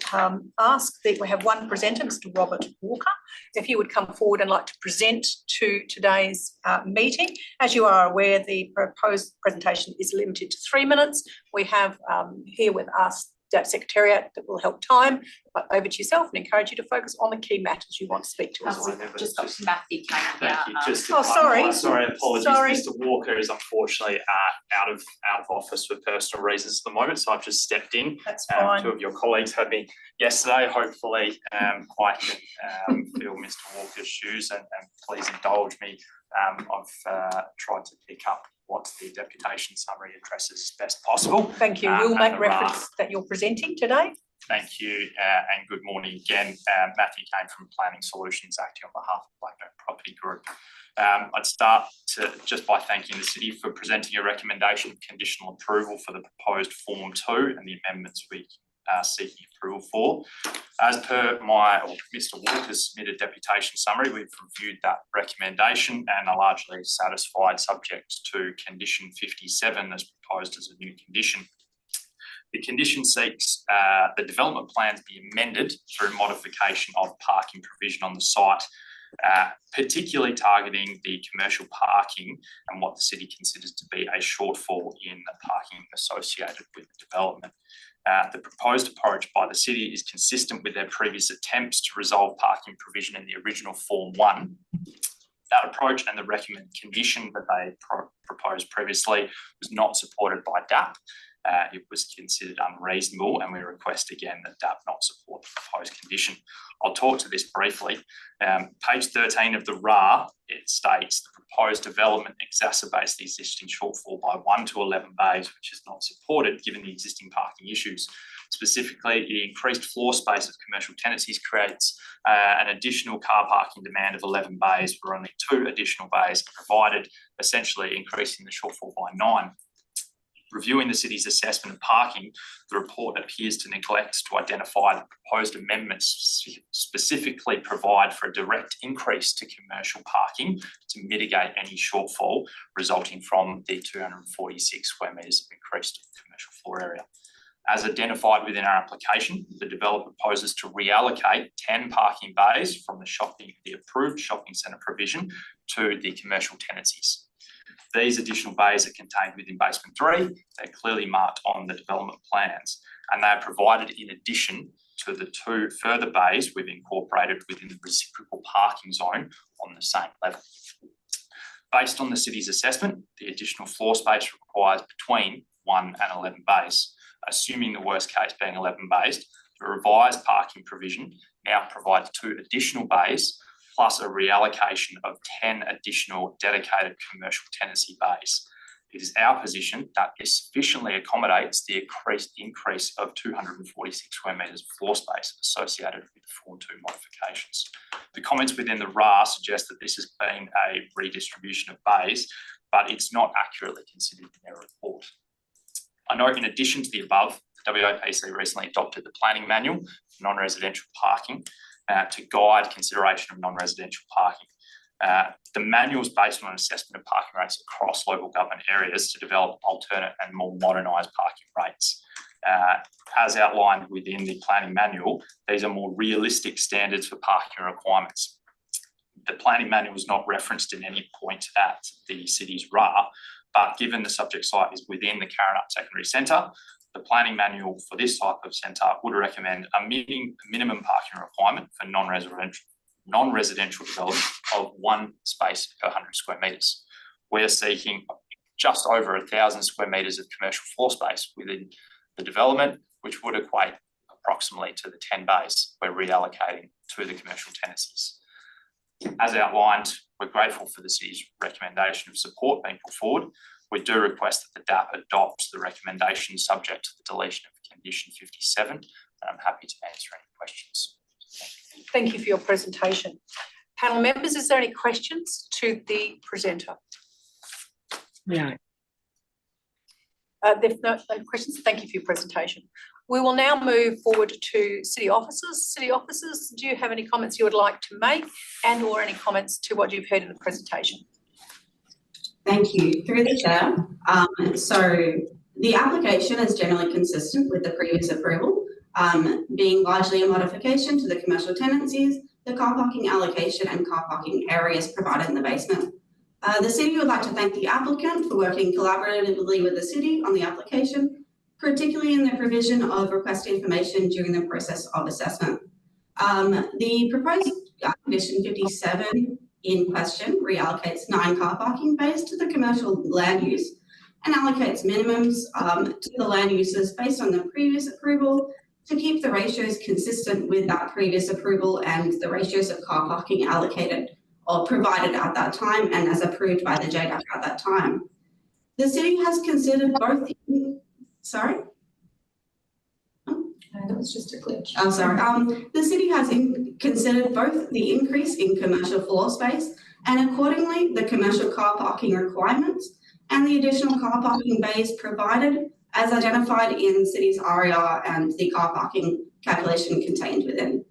ask that we have one presenter, Mr. Robert Walker, if he would come forward and like to present to today's meeting. As you are aware, the proposed presentation is limited to 3 minutes. We have here with us that Secretariat that will help time, but over to yourself and encourage you to focus on the key matters you want to speak to us on. Just got Matthew came Thank you. Just to sorry. Sorry, apologies. Sorry. Mr. Walker is unfortunately out of office for personal reasons at the moment, so I've just stepped in. That's fine. 2 of your colleagues had me yesterday. Hopefully, I can fill Mr. Walker's shoes, and please indulge me. I've tried to pick up what the deputation summary addresses as best possible. Thank you. We'll make reference that you're presenting today. Thank you, and good morning again. Matthew Kane from Planning Solutions, acting on behalf of Blackburn Property Group. I'd start just by thanking the City for presenting a recommendation of conditional approval for the proposed Form 2 and the amendments we are seeking approval for. As per Mr. Walker's submitted deputation summary, we've reviewed that recommendation and are largely satisfied, subject to condition 57 as proposed as a new condition. The condition seeks the development plans be amended through modification of parking provision on the site, particularly targeting the commercial parking and what the City considers to be a shortfall in the parking associated with the development. The proposed approach by the City is consistent with their previous attempts to resolve parking provision in the original Form 1. That approach and the recommended condition that they proposed previously was not supported by DAP. It was considered unreasonable, and we request again that DAP not support the proposed condition. I'll talk to this briefly. Page 13 of the RA, it states the proposed development exacerbates the existing shortfall by 1 to 11 bays, which is not supported given the existing parking issues. Specifically, the increased floor space of commercial tenancies creates an additional car parking demand of 11 bays, where only 2 additional bays are provided, essentially increasing the shortfall by 9. Reviewing the city's assessment of parking, the report appears to neglect to identify the proposed amendments specifically provide for a direct increase to commercial parking to mitigate any shortfall resulting from the 246 square metres of increased commercial floor area. As identified within our application, the developer proposes to reallocate 10 parking bays from the approved shopping centre provision to the commercial tenancies. These additional bays are contained within basement 3. They're clearly marked on the development plans, and they are provided in addition to the 2 further bays we've incorporated within the reciprocal parking zone on the same level. Based on the city's assessment, the additional floor space requires between 1 and 11 bays. Assuming the worst case being 11 bays, the revised parking provision now provides 2 additional bays plus a reallocation of 10 additional dedicated commercial tenancy bays. It is our position that this sufficiently accommodates the increase of 246 square metres of floor space associated with the Form 2 modifications. The comments within the RA suggest that this has been a redistribution of bays, but it's not accurately considered in their report. I note in addition to the above, the WAPC recently adopted the planning manual for non-residential parking to guide consideration of non-residential parking. The manual is based on an assessment of parking rates across local government areas to develop alternate and more modernised parking rates. As outlined within the planning manual, these are more realistic standards for parking requirements. The planning manual is not referenced in any point at the city's RA, but given the subject site is within the Karrinyup Secondary Centre, the planning manual for this type of centre would recommend a minimum parking requirement for non-residential development of 1 space per 100 square metres. We're seeking just over 1,000 square metres of commercial floor space within the development, which would equate approximately to the 10 bays we're reallocating to the commercial tenancies. As outlined, we're grateful for the city's recommendation of support being put forward. We do request that the DAP adopts the recommendation subject to the deletion of condition 57, and I'm happy to answer any questions. Thank you for your presentation. Panel members, is there any questions to the presenter? No. There's no questions. Thank you for your presentation. We will now move forward to city officers. City officers, do you have any comments you would like to make and or any comments to what you've heard in the presentation? Thank you. Through the chair. So the application is generally consistent with the previous approval, being largely a modification to the commercial tenancies, the car parking allocation and car parking areas provided in the basement. The city would like to thank the applicant for working collaboratively with the city on the application, particularly in the provision of request information during the process of assessment. The proposed condition 57 in question reallocates 9 car parking bays to the commercial land use and allocates minimums to the land uses based on the previous approval to keep the ratios consistent with that previous approval and the ratios of car parking allocated or provided at that time and as approved by the JDAP at that time. The city has considered both sorry? That was just a glitch. I'm sorry. The city has considered both the increase in commercial floor space and accordingly the commercial car parking requirements and the additional car parking bays provided as identified in the city's RER and the car parking calculation contained within.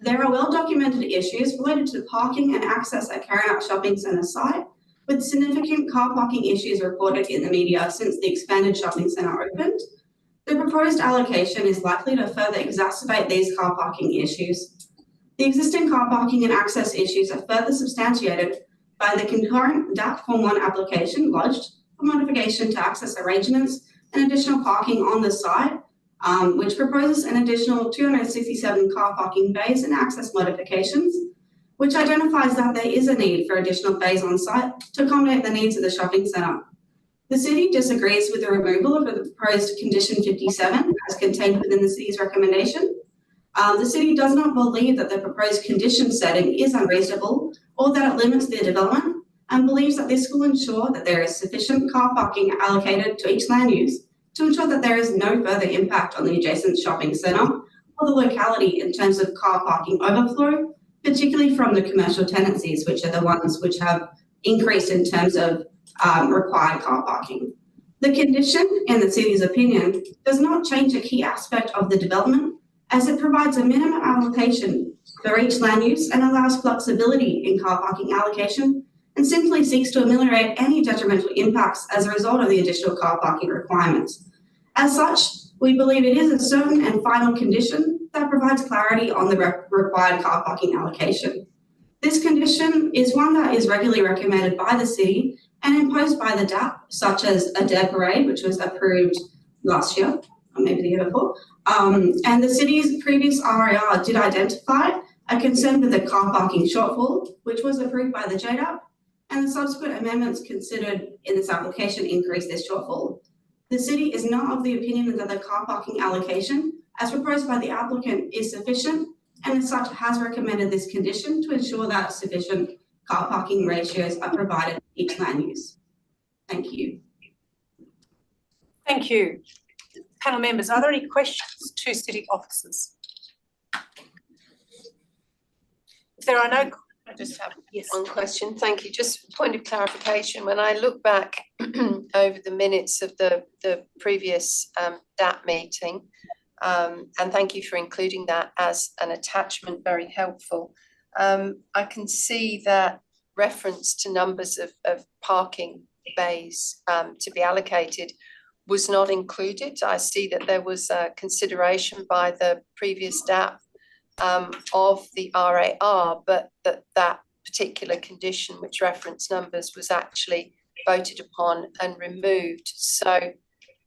There are well-documented issues related to parking and access at Karrinyup Shopping Centre site, with significant car parking issues reported in the media since the expanded shopping centre opened. The proposed allocation is likely to further exacerbate these car parking issues. The existing car parking and access issues are further substantiated by the concurrent DAP Form 1 application lodged for modification to access arrangements and additional parking on the site, which proposes an additional 267 car parking bays and access modifications. which identifies that there is a need for additional bays on site to accommodate the needs of the shopping centre. The City disagrees with the removal of the proposed condition 57 as contained within the City's recommendation. The City does not believe that the proposed condition setting is unreasonable or that it limits the development, and believes that this will ensure that there is sufficient car parking allocated to each land use to ensure that there is no further impact on the adjacent shopping centre or the locality in terms of car parking overflow, particularly from the commercial tenancies, which are the ones which have increased in terms of required car parking. The condition, in the City's opinion, does not change a key aspect of the development, as it provides a minimum allocation for each land use and allows flexibility in car parking allocation, and simply seeks to ameliorate any detrimental impacts as a result of the additional car parking requirements. As such, we believe it is a certain and final condition that provides clarity on the required car parking allocation. This condition is one that is regularly recommended by the City and imposed by the DAP, such as a day parade, which was approved last year, or maybe the year before. And the City's previous RIR did identify a concern with the car parking shortfall, which was approved by the JDAP, and the subsequent amendments considered in this application increase this shortfall. The City is not of the opinion that the car parking allocation, as proposed by the applicant, is sufficient, and as such has recommended this condition to ensure that sufficient car parking ratios are provided for each land use. Thank you. Thank you. Panel members, are there any questions to City officers? If there are no, I just have yes. one question. Thank you. Just a point of clarification. When I look back over the minutes of the previous DAP meeting, and thank you for including that as an attachment, very helpful. I can see that reference to numbers of parking bays to be allocated was not included. I see that there was a consideration by the previous DAP of the RAR, but that particular condition which referenced numbers was actually voted upon and removed. So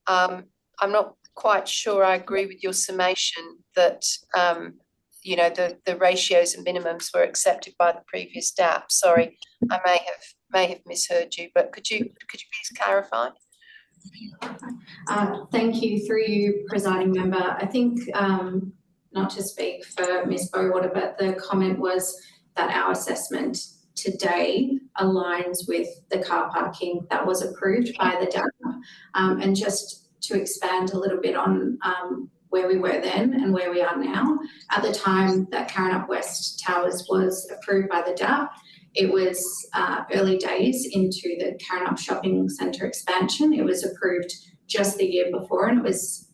I'm not quite sure I agree with your summation that you know, the ratios and minimums were accepted by the previous DAP. Sorry, I may have misheard you, but could you please clarify? Thank you. Through you, presiding member. I think, not to speak for Ms. Bayswater, but the comment was that our assessment today aligns with the car parking that was approved by the DAP. And just to expand a little bit on where we were then and where we are now. At the time that Karrinyup West Towers was approved by the DAP, it was early days into the Karrinyup Shopping Centre expansion. It was approved just the year before, and it was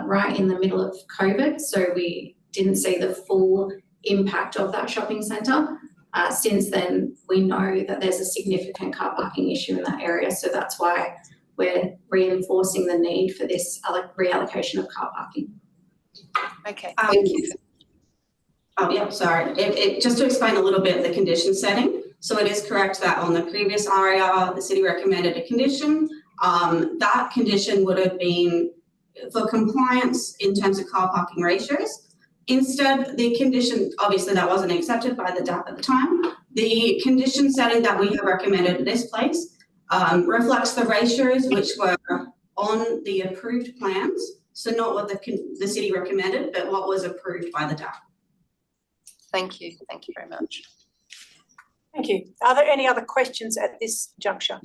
right in the middle of COVID, so we didn't see the full impact of that shopping centre. Since then, we know that there's a significant car parking issue in that area, so that's why we're reinforcing the need for this reallocation of car parking. Okay, thank you. Oh, yeah, sorry. Just to explain a little bit the condition setting. So it is correct that on the previous RIR, the City recommended a condition. That condition would have been for compliance in terms of car parking ratios. Instead, the condition, obviously that wasn't accepted by the DAP at the time. The condition setting that we have recommended in this place reflects the ratios which were on the approved plans. So not what the City recommended, but what was approved by the DAP. Thank you. Thank you very much. Thank you. Are there any other questions at this juncture?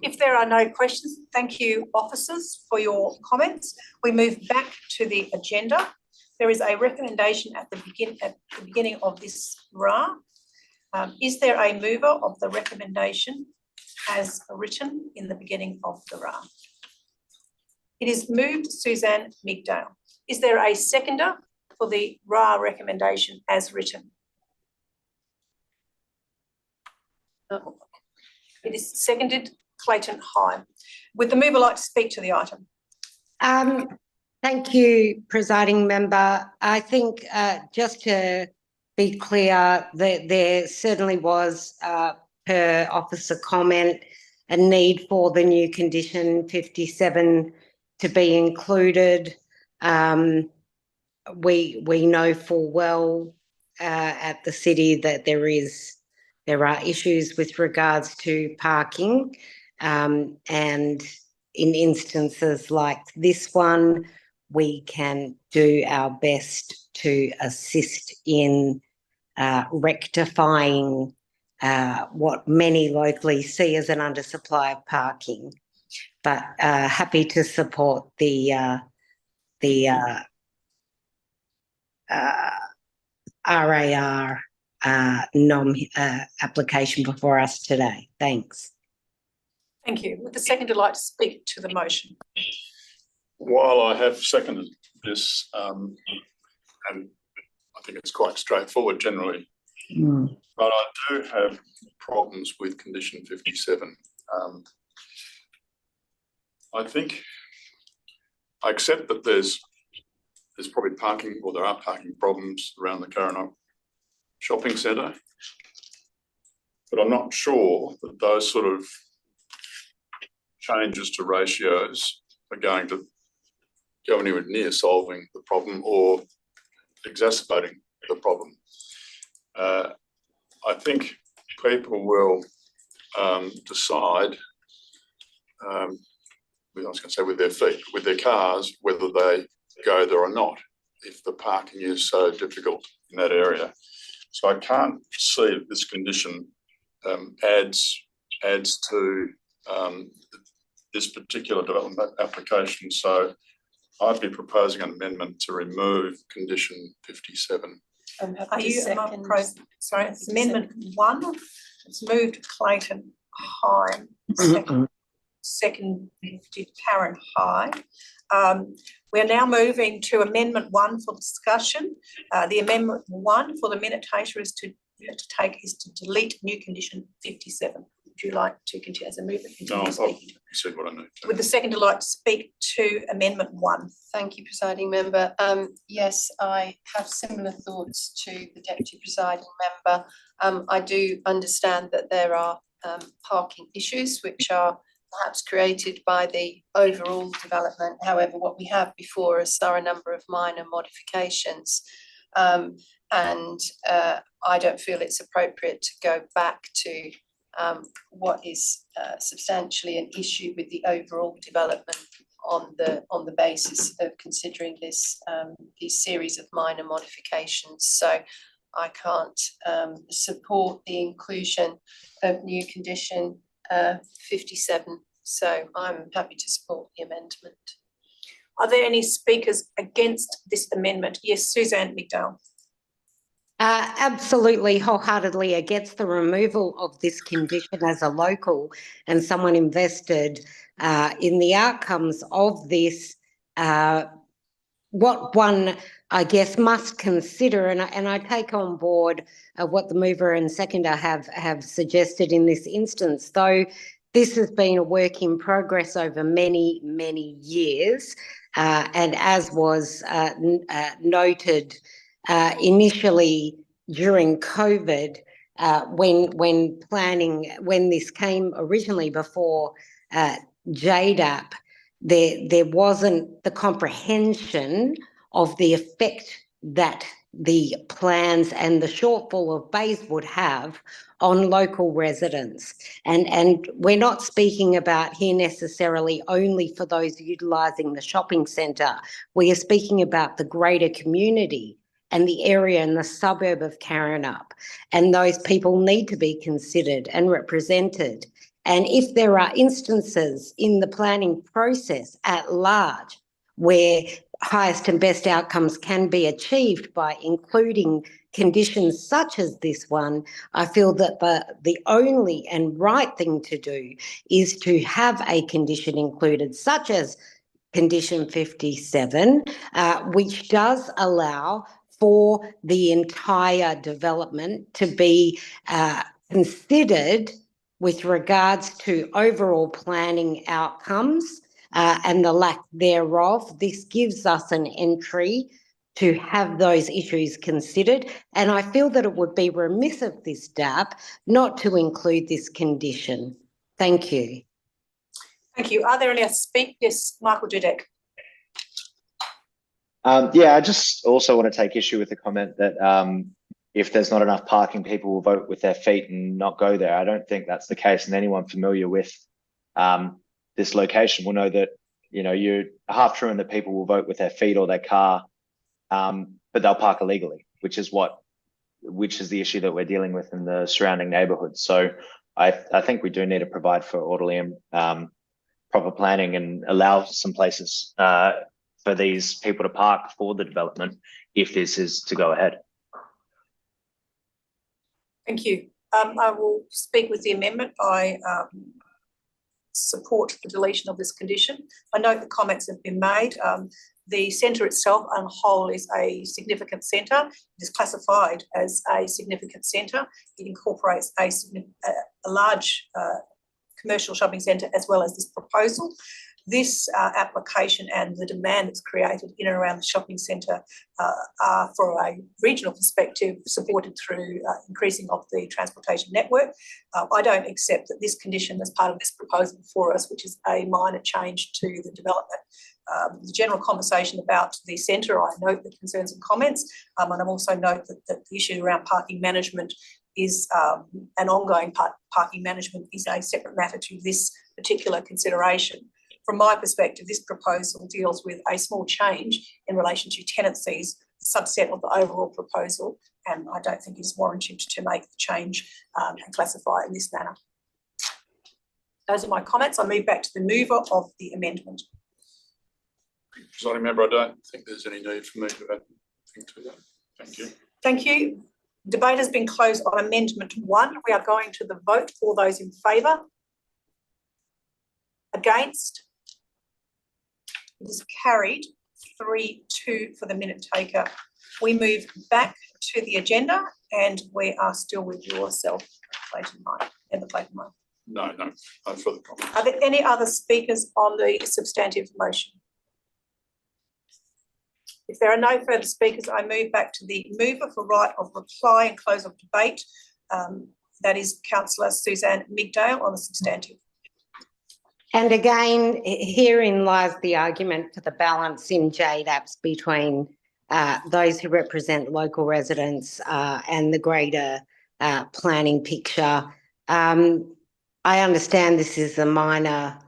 If there are no questions, thank you, officers, for your comments. We move back to the agenda. There is a recommendation at the beginning of this RAR. Is there a mover of the recommendation as written in the beginning of the RAR? It is moved Suzanne Migdale. Is there a seconder for the RAR recommendation as written? No. It is seconded Clayton Hine. Would the mover like to speak to the item? Thank you, presiding member. I think just to be clear, that there certainly was, per officer comment, a need for the new condition 57 to be included. We know full well at the city that there are issues with regards to parking, and in instances like this one, we can do our best to assist in rectifying what many locally see as an undersupply of parking. But happy to support the RAR NOM application before us today. Thanks. Thank you. Would the seconder like to speak to the motion? While I have seconded this, and I think it's quite straightforward generally, but I do have problems with condition 57. I think I accept that there's probably parking, or there are parking problems around the Karrinyup shopping centre, but I'm not sure that those sort of changes to ratios are going to go anywhere near solving the problem or exacerbating the problem. I think people will decide, I was going to say with their feet, with their cars, whether they go there or not, if the parking is so difficult in that area. So I can't see that this condition adds to this particular development application. So I'd be proposing an amendment to remove condition 57. Are you sorry, it's amendment 1. It's moved Clayton High, second Karen High. We're now moving to amendment 1 for discussion. The amendment 1 for the minute taker is to delete new condition 57. Would you like to continue as a mover? No, I've said what I need to. Would the seconder like to speak to amendment 1? Thank you, presiding member. Yes, I have similar thoughts to the deputy presiding member. I do understand that there are parking issues which are perhaps created by the overall development. However, what we have before us are a number of minor modifications. And I don't feel it's appropriate to go back to what is substantially an issue with the overall development on the basis of considering this these series of minor modifications. So I can't support the inclusion of new condition 57. So I'm happy to support the amendment. Are there any speakers against this amendment? Yes, Suzanne McDowell. Absolutely, wholeheartedly against the removal of this condition as a local and someone invested in the outcomes of this. What one, I guess, must consider, and I take on board what the mover and seconder have suggested in this instance, though this has been a work in progress over many, many years, and as was noted initially during COVID, when this came originally before JDAP, there wasn't the comprehension of the effect that the plans and the shortfall of bays would have on local residents. And we're not speaking about here necessarily only for those utilising the shopping centre. We are speaking about the greater community and the area and the suburb of Karrinyup. And those people need to be considered and represented. And if there are instances in the planning process at large where highest and best outcomes can be achieved by including conditions such as this one, I feel that the only and right thing to do is to have a condition included, such as condition 57, which does allow for the entire development to be considered with regards to overall planning outcomes and the lack thereof. This gives us an entry to have those issues considered, and I feel that it would be remiss of this DAP not to include this condition. Thank you. Thank you. Are there any speakers? Yes, Michael Dudek. Yeah, I just also want to take issue with the comment that if there's not enough parking, people will vote with their feet and not go there. I don't think that's the case. And anyone familiar with this location will know that, you know, you're half true in that people will vote with their feet or their car, but they'll park illegally, which is the issue that we're dealing with in the surrounding neighborhoods. So I think we do need to provide for orderly and proper planning and allow some places for these people to park for the development if this is to go ahead. Thank you. I will speak with the amendment. I support the deletion of this condition. I note the comments have been made. The centre itself on whole is a significant centre. It is classified as a significant centre. It incorporates a large commercial shopping centre as well as this proposal. This application and the demand that's created in and around the shopping centre are, for a regional perspective, supported through increasing of the transportation network. I don't accept that this condition as part of this proposal for us, which is a minor change to the development. The general conversation about the centre, I note the concerns and comments, and I also note that the issue around parking management is an ongoing parking management is a separate matter to this particular consideration. From my perspective, this proposal deals with a small change in relation to tenancies, subset of the overall proposal, and I don't think it is warranted to make the change and classify it in this manner. Those are my comments. I move back to the mover of the amendment. Presiding member, I don't think there's any need for me to add anything to that. Thank you. Thank you. Debate has been closed on amendment 1. We are going to the vote. All those in favour? Against? It is carried 3-2 for the minute taker. We move back to the agenda and we are still with yourself, Clayton Mine, and the Clayton Mine. No further comments. Are there any other speakers on the substantive motion? If there are no further speakers, I move back to the mover for right of reply and close of debate. That is Councillor Suzanne Migdale on the substantive. And again, herein lies the argument for the balance in JDAPs between those who represent local residents and the greater planning picture. I understand this is a minor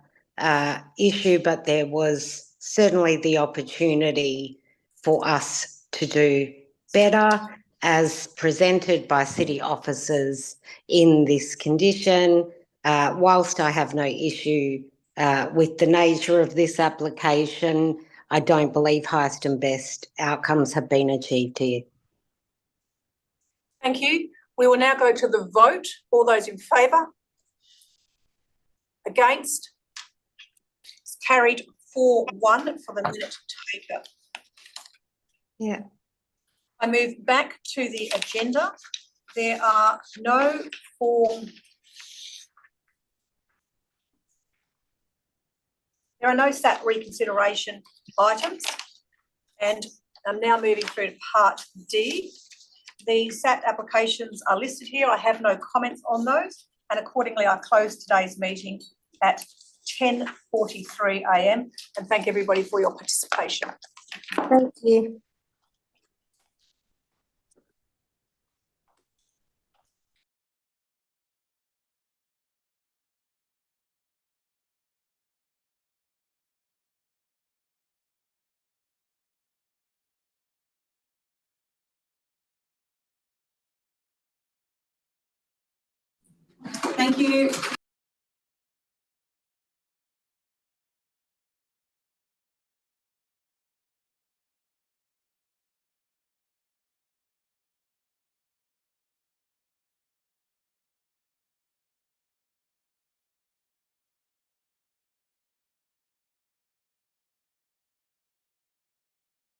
issue, but there was certainly the opportunity for us to do better as presented by city officers in this condition. Whilst I have no issue with the nature of this application, I don't believe highest and best outcomes have been achieved here. Thank you. We will now go to the vote. All those in favour? Against? It's carried 4-1 for the minute taker. Yeah. I move back to the agenda. There are no SAT reconsideration items, and I'm now moving through to part D. The SAT applications are listed here. I have no comments on those, and accordingly I close today's meeting at 10:43 a.m. and thank everybody for your participation. Thank you. Thank you.